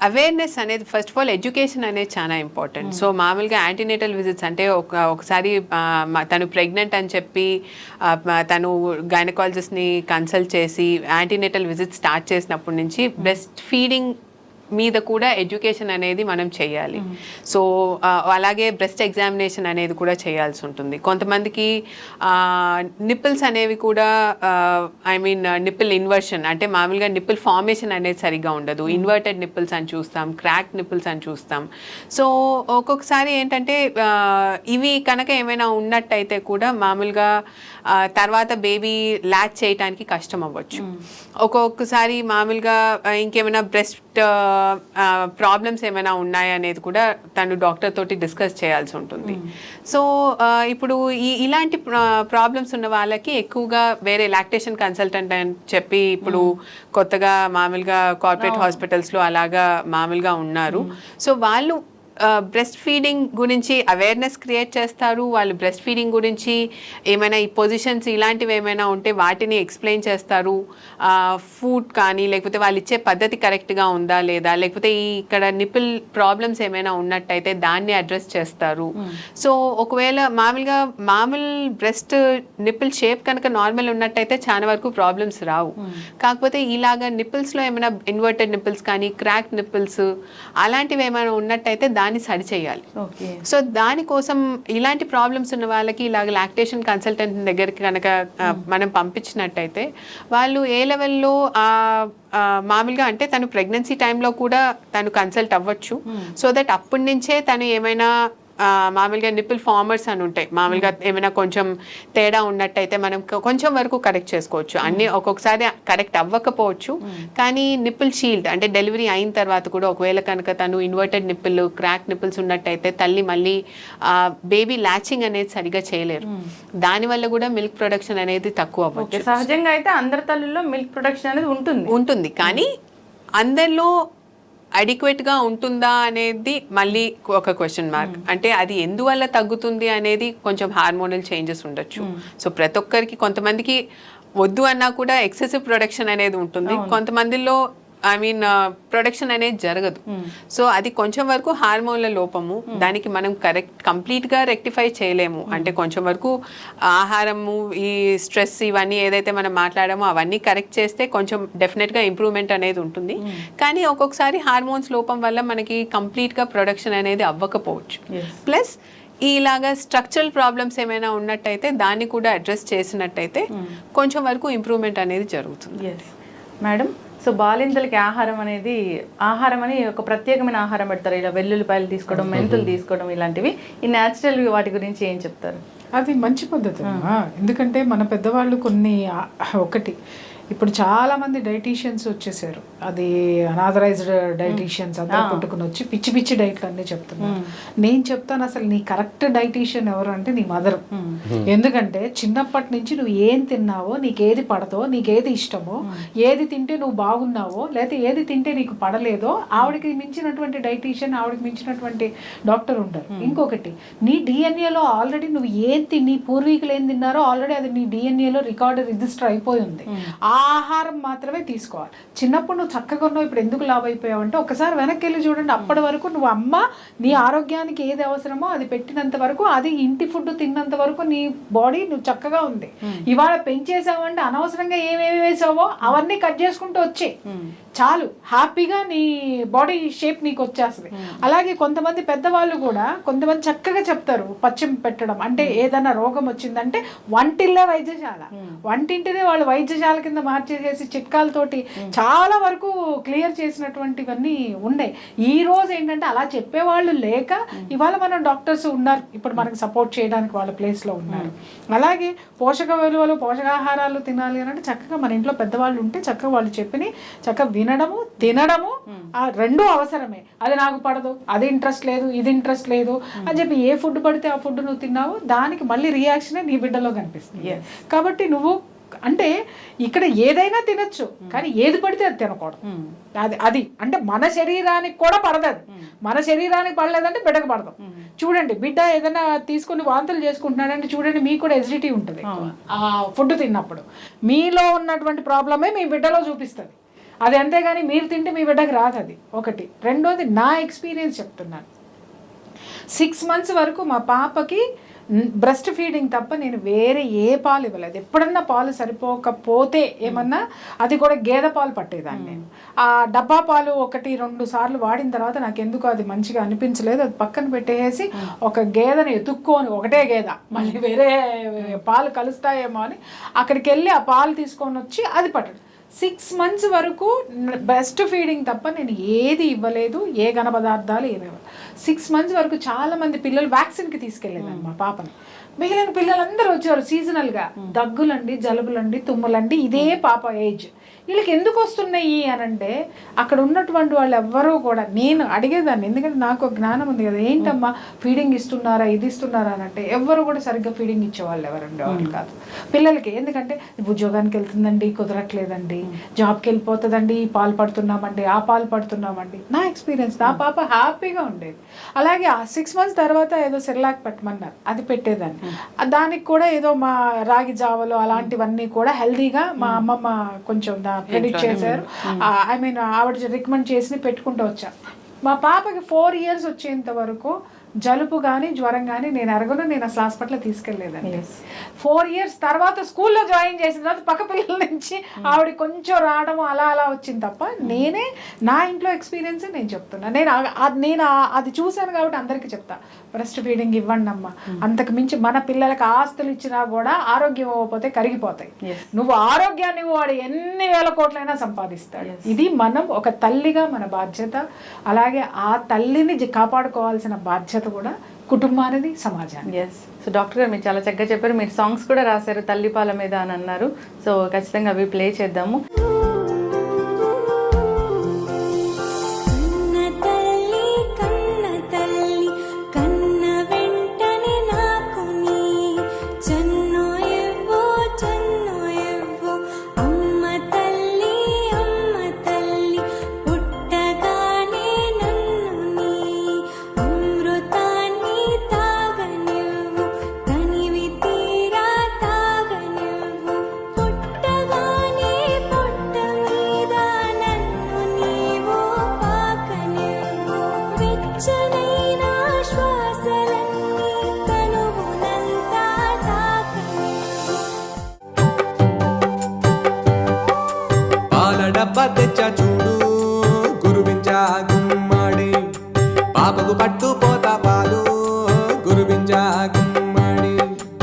అవేర్నెస్ అనేది ఫస్ట్ ఆఫ్ ఆల్ ఎడ్యుకేషన్ అనేది చాలా ఇంపార్టెంట్. సో మామూలుగా యాంటీనేటల్ విజిట్స్ అంటే ఒకసారి తను ప్రెగ్నెంట్ అని చెప్పి తను గైనకాలజిస్ట్ని కన్సల్ట్ చేసి యాంటీనేటల్ విజిట్ స్టార్ట్ చేసినప్పటి నుంచి బ్రెస్ట్ ఫీడింగ్ మీద కూడా ఎడ్యుకేషన్ అనేది మనం చేయాలి. సో అలాగే బ్రెస్ట్ ఎగ్జామినేషన్ అనేది కూడా చేయాల్సి ఉంటుంది. కొంతమందికి నిప్పుల్స్ అనేవి కూడా ఐ మీన్ నిప్పుల్ ఇన్వర్షన్ అంటే మామూలుగా నిప్పుల్ ఫార్మేషన్ అనేది సరిగ్గా ఉండదు. ఇన్వర్టెడ్ నిప్పుల్స్ అని చూస్తాం, క్రాక్ నిప్పుల్స్ అని చూస్తాం. సో ఒక్కొక్కసారి ఏంటంటే ఇవి కనుక ఏమైనా ఉన్నట్టయితే కూడా మామూలుగా తర్వాత బేబీ ల్యాచ్ చేయడానికి కష్టం అవ్వచ్చు. ఒక్కొక్కసారి మామూలుగా ఇంకేమైనా బ్రెస్ట్ ప్రాబ్లమ్స్ ఏమైనా ఉన్నాయనేది కూడా తను డాక్టర్ తోటి డిస్కస్ చేయాల్సి ఉంటుంది. సో ఇప్పుడు ఇలాంటి ప్రాబ్లమ్స్ ఉన్న వాళ్ళకి ఎక్కువగా వేరే లాక్టేషన్ కన్సల్టెంట్ అని చెప్పి ఇప్పుడు కొత్తగా మామూలుగా కార్పొరేట్ హాస్పిటల్స్లో అలాగా మామూలుగా ఉన్నారు. సో వాళ్ళు బ్రెస్ట్ ఫీడింగ్ గురించి అవేర్నెస్ క్రియేట్ చేస్తారు. వాళ్ళు బ్రెస్ట్ ఫీడింగ్ గురించి ఏమైనా ఈ పొజిషన్స్ ఇలాంటివి ఏమైనా ఉంటే వాటిని ఎక్స్ప్లెయిన్ చేస్తారు. ఫుడ్ కానీ లేకపోతే వాళ్ళు ఇచ్చే పద్ధతి కరెక్ట్గా ఉందా లేదా, లేకపోతే ఇక్కడ నిపుల్ ప్రాబ్లమ్స్ ఏమైనా ఉన్నట్టయితే దాన్ని అడ్రస్ చేస్తారు. సో ఒకవేళ మామూలు బ్రెస్ట్ నిపుల్ షేప్ కనుక నార్మల్ ఉన్నట్టయితే చాలా వరకు ప్రాబ్లమ్స్ రావు. కాకపోతే ఇలాగా నిపుల్స్లో ఏమైనా ఇన్వర్టెడ్ నిపుల్స్ కానీ క్రాక్ నిపుల్స్ అలాంటివి ఏమైనా ఉన్నట్టయితే దాన్ని సరి చేయాలి. సో దానికోసం ఇలాంటి ప్రాబ్లమ్స్ ఉన్న వాళ్ళకి ఇలాగ లాక్టేషన్ కన్సల్టెంట్ దగ్గరికి కనుక మనం పంపించినట్టయితే వాళ్ళు ఏ లెవెల్లో మామూలుగా అంటే తను ప్రెగ్నెన్సీ టైంలో కూడా తను కన్సల్ట్ అవ్వచ్చు. సో దట్ అప్పటి నుంచే తను ఏమైనా మామూలుగా నిపుల్ ఫార్మర్స్ అని ఉంటాయి, మామూలుగా ఏమైనా కొంచెం తేడా ఉన్నట్టయితే మనం కొంచెం వరకు కరెక్ట్ చేసుకోవచ్చు. అన్ని ఒక్కొక్కసారి కరెక్ట్ అవ్వకపోవచ్చు, కానీ నిపుల్ షీల్డ్ అంటే డెలివరీ అయిన తర్వాత కూడా ఒకవేళ కనుక తను ఇన్వర్టెడ్ నిపుల్ క్రాక్ నిపుల్స్ ఉన్నట్టయితే తల్లి మళ్ళీ బేబీ లాచింగ్ అనేది సరిగా చేయలేరు. దానివల్ల కూడా మిల్క్ ప్రొడక్షన్ అనేది తక్కువ అవ్వచ్చు. సహజంగా అయితే అందరి తల్లుల్లో మిల్క్ ప్రొడక్షన్ అనేది ఉంటుంది కానీ అందరిలో అడిక్వేట్గా ఉంటుందా అనేది మళ్ళీ ఒక క్వశ్చన్ మార్క్. అంటే అది ఎందువల్ల తగ్గుతుంది అనేది కొంచెం హార్మోనల్ చేంజెస్ ఉండొచ్చు. సో ప్రతి ఒక్కరికి, కొంతమందికి వద్దు అన్నా కూడా ఎక్సెసివ్ ప్రొడక్షన్ అనేది ఉంటుంది, కొంతమందిలో ప్రొడక్షన్ అనేది జరగదు. సో అది కొంచెం వరకు హార్మోన్ల లోపము, దానికి మనం కంప్లీట్గా రెక్టిఫై చేయలేము. అంటే కొంచెం వరకు ఆహారము, ఈ స్ట్రెస్ ఇవన్నీ ఏదైతే మనం మాట్లాడామో అవన్నీ కరెక్ట్ చేస్తే కొంచెం డెఫినెట్గా ఇంప్రూవ్మెంట్ అనేది ఉంటుంది. కానీ ఒక్కొక్కసారి హార్మోన్స్ లోపం వల్ల మనకి కంప్లీట్గా ప్రొడక్షన్ అనేది అవ్వకపోవచ్చు. ప్లస్ ఇలాగా స్ట్రక్చరల్ ప్రాబ్లమ్స్ ఏమైనా ఉన్నట్టయితే దాన్ని కూడా అడ్రస్ చేసినట్టయితే కొంచెం వరకు ఇంప్రూవ్మెంట్ అనేది జరుగుతుంది. మేడం, సో బాలింతలకి ఆహారం అని ఒక ప్రత్యేకమైన ఆహారం పెడతారు. ఇలా వెల్లుల్లిపాయలు తీసుకోవడం, మెంతులు తీసుకోవడం, ఇలాంటివి. ఈ న్యాచురల్ వాటి గురించి ఏం చెప్తారు? అది మంచి పద్ధతి. ఎందుకంటే మన పెద్దవాళ్ళు కొన్ని ఒకటి ఇప్పుడు చాలా మంది డైటీషియన్స్ వచ్చేసారు, అది అనాథరైజ్డ్ డైటీషియన్స్ అందరూ పుట్టుకుని వచ్చి పిచ్చి పిచ్చి డైట్లు అన్నీ చెప్తున్నారు. నేను చెప్తాను అసలు నీ కరెక్ట్ డైటీషియన్ ఎవరు అంటే నీ మదర్. ఎందుకంటే చిన్నప్పటి నుంచి నువ్వు ఏం తిన్నావో, నీకేది పడదో, నీకేది ఇష్టమో, ఏది తింటే నువ్వు బాగున్నావో, లేకపోతే ఏది తింటే నీకు పడలేదో, ఆవిడకి మించినటువంటి డైటీషియన్, ఆవిడకి మించినటువంటి డాక్టర్ ఉంటారు. ఇంకొకటి, నీ డిఎన్ఏలో ఆల్రెడీ నువ్వు ఏం తిని పూర్వీకులు ఏం తిన్నారో ఆల్రెడీ అది నీ డిఎన్ఏలో రికార్డు రిజిస్టర్ అయిపోయి ఉంది. ఆహారం మాత్రమే తీసుకోవాలి. చిన్నప్పుడు నువ్వు చక్కగా ఉన్నావు, ఇప్పుడు ఎందుకు లావ్ అయిపోయావు అంటే ఒకసారి వెనక్కి వెళ్ళి చూడండి. అప్పటి వరకు నువ్వు అమ్మ నీ ఆరోగ్యానికి ఏది అవసరమో అది పెట్టినంత వరకు, అది ఇంటి ఫుడ్ తిన్నంత వరకు నీ బాడీ నువ్వు చక్కగా ఉంది. ఇవాళ పెంచేసావు అంటే అనవసరంగా ఏమేమి వేసావో అవన్నీ కట్ చేసుకుంటూ వచ్చే చాలు, హ్యాపీగా నీ బాడీ షేప్ నీకు వచ్చేస్తుంది. అలాగే కొంతమంది పెద్దవాళ్ళు కూడా కొంతమంది చక్కగా చెప్తారు పచ్చిమి పెట్టడం అంటే, ఏదైనా రోగం వచ్చిందంటే వంటిల్లే వైద్యశాల, వంటింటినే వాళ్ళు వైద్యశాల కింద మార్చేసేసి చిట్కాలతోటి చాలా వరకు క్లియర్ చేసినటువంటివన్నీ ఉన్నాయి. ఈ రోజు ఏంటంటే అలా చెప్పేవాళ్ళు లేక ఇవాళ మనం డాక్టర్స్ ఉన్నారు, ఇప్పుడు మనకి సపోర్ట్ చేయడానికి వాళ్ళ ప్లేస్లో ఉన్నారు. అలాగే పోషక విలువలు, పోషకాహారాలు తినాలి అని అంటే చక్కగా మన ఇంట్లో పెద్దవాళ్ళు ఉంటే చక్కగా వాళ్ళు చెప్పిన చక్కగా వినడము, తినడము రెండూ అవసరమే. అది నాకు పడదు, అది ఇంట్రెస్ట్ లేదు, ఇది ఇంట్రెస్ట్ లేదు అని చెప్పి ఏ ఫుడ్ పడితే ఆ ఫుడ్ నువ్వు తిన్నావు, దానికి మళ్ళీ రియాక్షనే నీ బిడ్డలో కనిపిస్తుంది. కాబట్టి నువ్వు అంటే ఇక్కడ ఏదైనా తినచ్చు, కానీ ఏది పడితే అది తినకూడదు. అది అంటే మన శరీరానికి కూడా పడదు. అది మన శరీరానికి పడలేదంటే బిడ్డకు పడదు. చూడండి, బిడ్డ ఏదైనా తీసుకుని వాంతులు చేసుకుంటున్నాడంటే చూడండి, మీకు కూడా ఎసిడిటీ ఉంటుంది ఆ ఫుడ్ తిన్నప్పుడు. మీలో ఉన్నటువంటి ప్రాబ్లమే మీ బిడ్డలో చూపిస్తుంది అది, అంతేగాని మీరు తింటే మీ బిడ్డకి రాదు. అది ఒకటి. రెండోది, నా ఎక్స్పీరియన్స్ చెప్తున్నాను. 6 months వరకు మా పాపకి బ్రెస్ట్ ఫీడింగ్ తప్ప నేను వేరే ఏ పాలు ఇవ్వలేదు. ఎప్పుడన్నా పాలు సరిపోకపోతే ఏమన్నా అది కూడా గేదె పాలు పట్టేదాన్ని నేను. ఆ డబ్బా పాలు 1-2 సార్లు వాడిన తర్వాత నాకు ఎందుకు అది మంచిగా అనిపించలేదు, అది పక్కన పెట్టేసి ఒక గేదెని ఎతుక్కొని, ఒకటే గేదె మళ్ళీ వేరే పాలు కలుస్తాయేమో అని అక్కడికి వెళ్ళి ఆ పాలు తీసుకొని వచ్చి అది పట్టడం. 6 months వరకు బ్రెస్ట్ ఫీడింగ్ తప్ప నేను ఏది ఇవ్వలేదు, ఏ ఘన పదార్థాలు ఏమి ఇవ్వలేదు. 6 months వరకు చాలామంది పిల్లలు వ్యాక్సిన్కి తీసుకెళ్ళేదాన్ని మా పాపని. మిగిలిన పిల్లలందరూ వచ్చారు సీజనల్గా, దగ్గులండి, జలుబులండి, తుమ్ములండి, ఇదే పాప ఏజ్. వీళ్ళకి ఎందుకు వస్తున్నాయి అని అంటే అక్కడ ఉన్నటువంటి వాళ్ళు ఎవ్వరూ కూడా, నేను అడిగేదాన్ని ఎందుకంటే నాకు జ్ఞానం ఉంది కదా, ఏంటమ్మా ఫీడింగ్ ఇస్తున్నారా, ఇది ఇస్తున్నారా అని అంటే ఎవ్వరు కూడా సరిగ్గా ఫీడింగ్ ఇచ్చేవాళ్ళు ఎవరు ఉండేవాళ్ళు కాదు పిల్లలకి. ఎందుకంటే ఉద్యోగానికి వెళ్తుందండి, కుదరట్లేదండి, జాబ్కి వెళ్ళిపోతుందండి, ఈ పాలు పడుతున్నామండి, ఆ పాలు పడుతున్నామండి. నా ఎక్స్పీరియన్స్, నా పాప హ్యాపీగా ఉండేది. అలాగే ఆ 6 months తర్వాత ఏదో సెర్లాక్ పెట్టమన్నారు, అది పెట్టేదాన్ని. దానికి కూడా ఏదో మా రాగి జావలు అలాంటివన్నీ కూడా హెల్దీగా మా అమ్మమ్మ కొంచెం ప్రెడిక్ట్ చేశారు. ఐ మీన్ ఆవిడ రికమెండ్ చేసి పెట్టుకుంటూ వచ్చా. మా పాపకి 4 years వచ్చేంత వరకు జలుబు కానీ జ్వరం కానీ నేను అరగను, నేను అసలు హాస్పిటల్ తీసుకెళ్ళలేదండి. 4 years తర్వాత స్కూల్లో జాయిన్ చేసిన తర్వాత పక్క పిల్లల నుంచి ఆవిడ కొంచెం రావడం అలా అలా వచ్చింది తప్ప, నేనే నా ఇంట్లో ఎక్స్పీరియన్స్ నేను చెప్తున్నా. నేను అది చూశాను కాబట్టి అందరికీ చెప్తా, బ్రెస్ట్ ఫీడింగ్ ఇవ్వండి అమ్మ. అంతకు మించి మన పిల్లలకి ఆస్తులు ఇచ్చినా కూడా ఆరోగ్యం ఇవ్వకపోతే కరిగిపోతాయి. నువ్వు ఆరోగ్యాన్ని వాడు ఎన్ని వేల కోట్లైనా సంపాదిస్తాడు. ఇది మనం ఒక తల్లిగా మన బాధ్యత. అలాగే ఆ తల్లిని కాపాడుకోవాల్సిన బాధ్యత కూడా కుటుంబానికి, సమాజానికి. ఎస్. సో డాక్టర్ గారు మీరు చాలా చక్కగా చెప్పారు. మీరు సాంగ్స్ కూడా రాశారు తల్లిపాల మీద అని అన్నారు. సో ఖచ్చితంగా అవి ప్లే చేద్దాము. డబ్బా తెచ్చా చూడు గురువించా గుమ్మాడి, పాపకు పట్టు పోతా పాలు గురువించా గుమ్మాడి.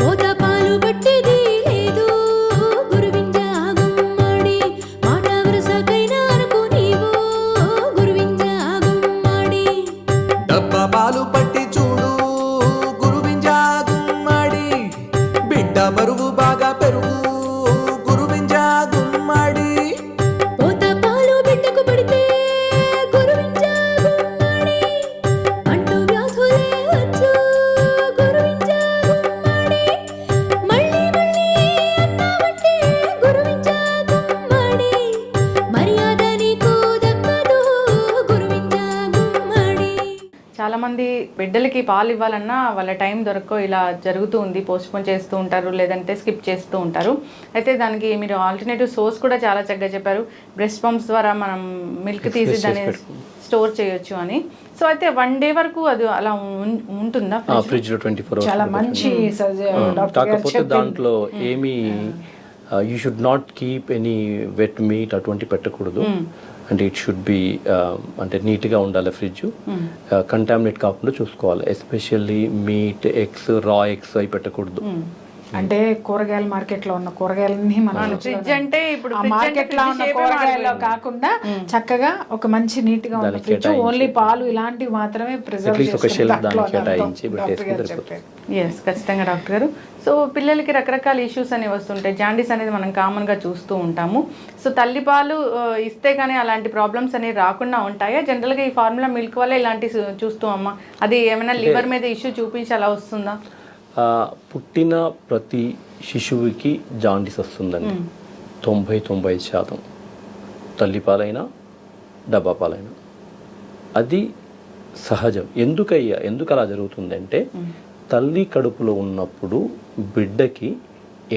పోత పాలు పట్టేది లేదు గురువించా గుమ్మాడి, మాట వరుసకైనా అనుకో నీవు గురువించా గుమ్మాడి. డబ్బా పాలు పట్టి చూడు గురువించా గుమ్మాడి, బిడ్డ బరువు బాగా పెరుగు గురువించా గుమ్మాడి. పోత పాలు బిడ్డకు పడితే గురువించా గుమ్మాడి, అంటూ వ్యాధులే వచ్చు గురువించా గుమ్మాడి. మళ్ళీ మళ్ళీ అన్నామంటే గురువించా గుమ్మాడి, మర్యాద నీకు దక్కదు గురువించా గుమ్మాడి. చాలామంది బిడ్డలకి పాలు ఇవ్వాలన్నా వాళ్ళ టైం దొరకో ఇలా జరుగుతూ ఉంది, పోస్ట్పోన్ చేస్తూ ఉంటారు, లేదంటే స్కిప్ చేస్తూ ఉంటారు. అయితే దానికి మీరు ఆల్టర్నేటివ్ సోర్స్ కూడా చాలా చక్కగా చెప్పారు. బ్రెస్ట్ పంప్స్ ద్వారా మనం మిల్క్ తీసి దాన్ని స్టోర్ చేయొచ్చు అని. సో అయితే 1 day వరకు అది అలా ఉంటుందా ఫ్రిడ్జ్ లో 24 hours? చాలా మంచి కాకపోతే దాంట్లో ఏమి you should not keep any wet meat అటువంటి పెట్టకూడదు. అంటే ఇట్ షుడ్ బి అంటే నీట్గా ఉండాలి ఫ్రిడ్జ్, కంటామినేట్ కాకుండా చూసుకోవాలి. ఎస్పెషల్లీ మీట్, ఎగ్స్, రా ఎగ్స్ అవి పెట్టకూడదు. అంటే కూరగాయల మార్కెట్ లో ఉన్న కూరగాయలన్నీ మనం ఫ్రిడ్జ్ అంటే ఇప్పుడు ఆ మార్కెట్ లో ఉన్న కూరగాయల్లో కాకుండా చక్కగా ఒక మంచి నీట్ గా ఉన్న ఫ్రిడ్జ్, ఓన్లీ పాలు ఇలాంటివి మాత్రమే ప్రిజర్వ్ ఎస్ ఖచ్చితంగా డాక్టర్ గారు. సో పిల్లలకి రకరకాల ఇష్యూస్ అనేవి వస్తుంటాయి. జాండీస్ అనేది మనం కామన్గా చూస్తూ ఉంటాము. సో తల్లిపాలు ఇస్తే కానీ అలాంటి ప్రాబ్లమ్స్ అనేవి రాకుండా ఉంటాయా? జనరల్గా ఈ ఫార్ములా మిల్క్ వల్ల ఇలాంటి చూస్తూ అమ్మా, అది ఏమైనా లివర్ మీద ఇష్యూ చూపించి అలా వస్తుందా? పుట్టిన ప్రతి శిశువుకి జాండీస్ వస్తుందండి. 90-95% తల్లిపాలైనా డబ్బా పాలైనా అది సహజం. ఎందుకు అలా జరుగుతుందంటే తల్లి కడుపులో ఉన్నప్పుడు బిడ్డకి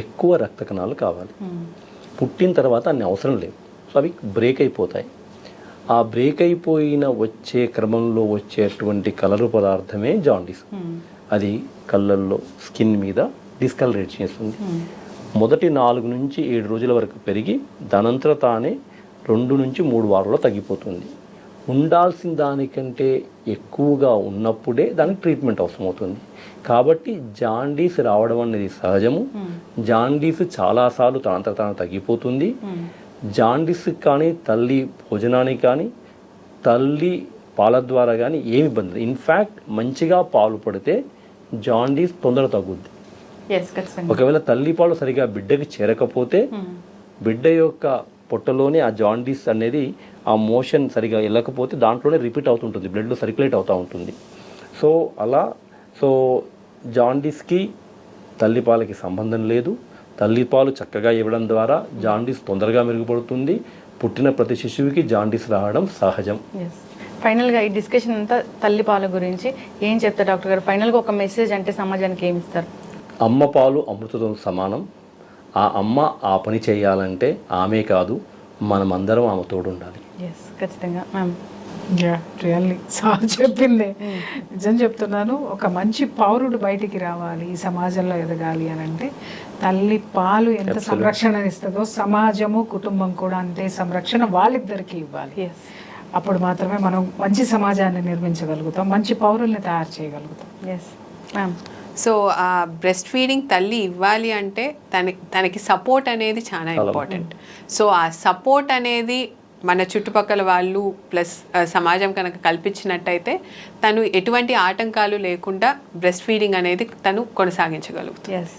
ఎక్కువ రక్త కణాలు కావాలి. పుట్టిన తర్వాత అన్ని అవసరం లేవు. సో అవి బ్రేక్ అయిపోతాయి. ఆ బ్రేక్ అయిపోయిన వచ్చే క్రమంలో వచ్చేటువంటి కలరు పదార్థమే జాండీస్. అది కళ్ళల్లో, స్కిన్ మీద డిస్కలరేట్ చేస్తుంది. మొదటి 4 నుంచి 7 రోజుల వరకు పెరిగి దానంతట తానే 2 నుంచి 3 వారాల్లో తగ్గిపోతుంది. ఉండాల్సిన దానికంటే ఎక్కువగా ఉన్నప్పుడే దానికి ట్రీట్మెంట్ అవసరం అవుతుంది. కాబట్టి జాండీస్ రావడం అనేది సహజము. జాండీస్ చాలాసార్లు తనంతట తాను తగ్గిపోతుంది. జాండీస్ కానీ తల్లి భోజనానికి కానీ తల్లి పాల ద్వారా కానీ ఏమి ఇబ్బంది. ఇన్ఫ్యాక్ట్ మంచిగా పాలు పడితే జాండీస్ తొందరగా తగ్గుద్ది. ఎస్ ఖచ్చితంగా. ఒకవేళ తల్లిపాలు సరిగా బిడ్డకి చేరకపోతే బిడ్డ యొక్క పొట్టలోనే ఆ జాండీస్ అనేది ఆ మోషన్ సరిగా వెళ్ళకపోతే దాంట్లోనే రిపీట్ అవుతుంటుంది, బ్లడ్లో సర్క్యులేట్ అవుతూ ఉంటుంది. సో అలా జాండీస్కి తల్లిపాలకి సంబంధం లేదు. తల్లిపాలు చక్కగా ఇవ్వడం ద్వారా జాండీస్ తొందరగా మెరుగుపడుతుంది. పుట్టిన ప్రతి శిశువుకి జాండీస్ రావడం సహజం. ఎస్. ఫైనల్గా ఈ డిస్కషన్ అంతా తల్లిపాల గురించి ఏం చెప్తారు డాక్టర్ గారు? ఫైనల్గా ఒక మెసేజ్ అంటే సమాజానికి ఏమి ఇస్తారు? అమ్మ పాలు అమృతంతో సమానం. ఆ అమ్మ ఆ పని చేయాలంటే ఆమె కాదు, మనమందరం ఆమె తోడు ఉండాలి. ఎస్ ఖచ్చితంగా మ్యామ్. రియల్లీ సార్ చెప్పిందే నిజం చెప్తున్నాను. ఒక మంచి పౌరుడు బయటికి రావాలి, ఈ సమాజంలో ఎదగాలి అని అంటే తల్లి పాలు ఎంత సంరక్షణ ఇస్తుందో సమాజము కుటుంబం కూడా అంతే సంరక్షణ వాళ్ళిద్దరికీ ఇవ్వాలి. ఎస్. అప్పుడు మాత్రమే మనం మంచి సమాజాన్ని నిర్మించగలుగుతాం, మంచి పౌరుల్ని తయారు చేయగలుగుతాం. Yes ma'am. సో ఆ బ్రెస్ట్ ఫీడింగ్ తల్లి ఇవ్వాలి అంటే తనకి సపోర్ట్ అనేది చాలా ఇంపార్టెంట్. సో ఆ సపోర్ట్ అనేది మన చుట్టుపక్కల వాళ్ళు ప్లస్ సమాజం కనుక కల్పించినట్టయితే తను ఎటువంటి ఆటంకాలు లేకుండా బ్రెస్ట్ ఫీడింగ్ అనేది తను కొనసాగించగలుగుతుంది. ఎస్.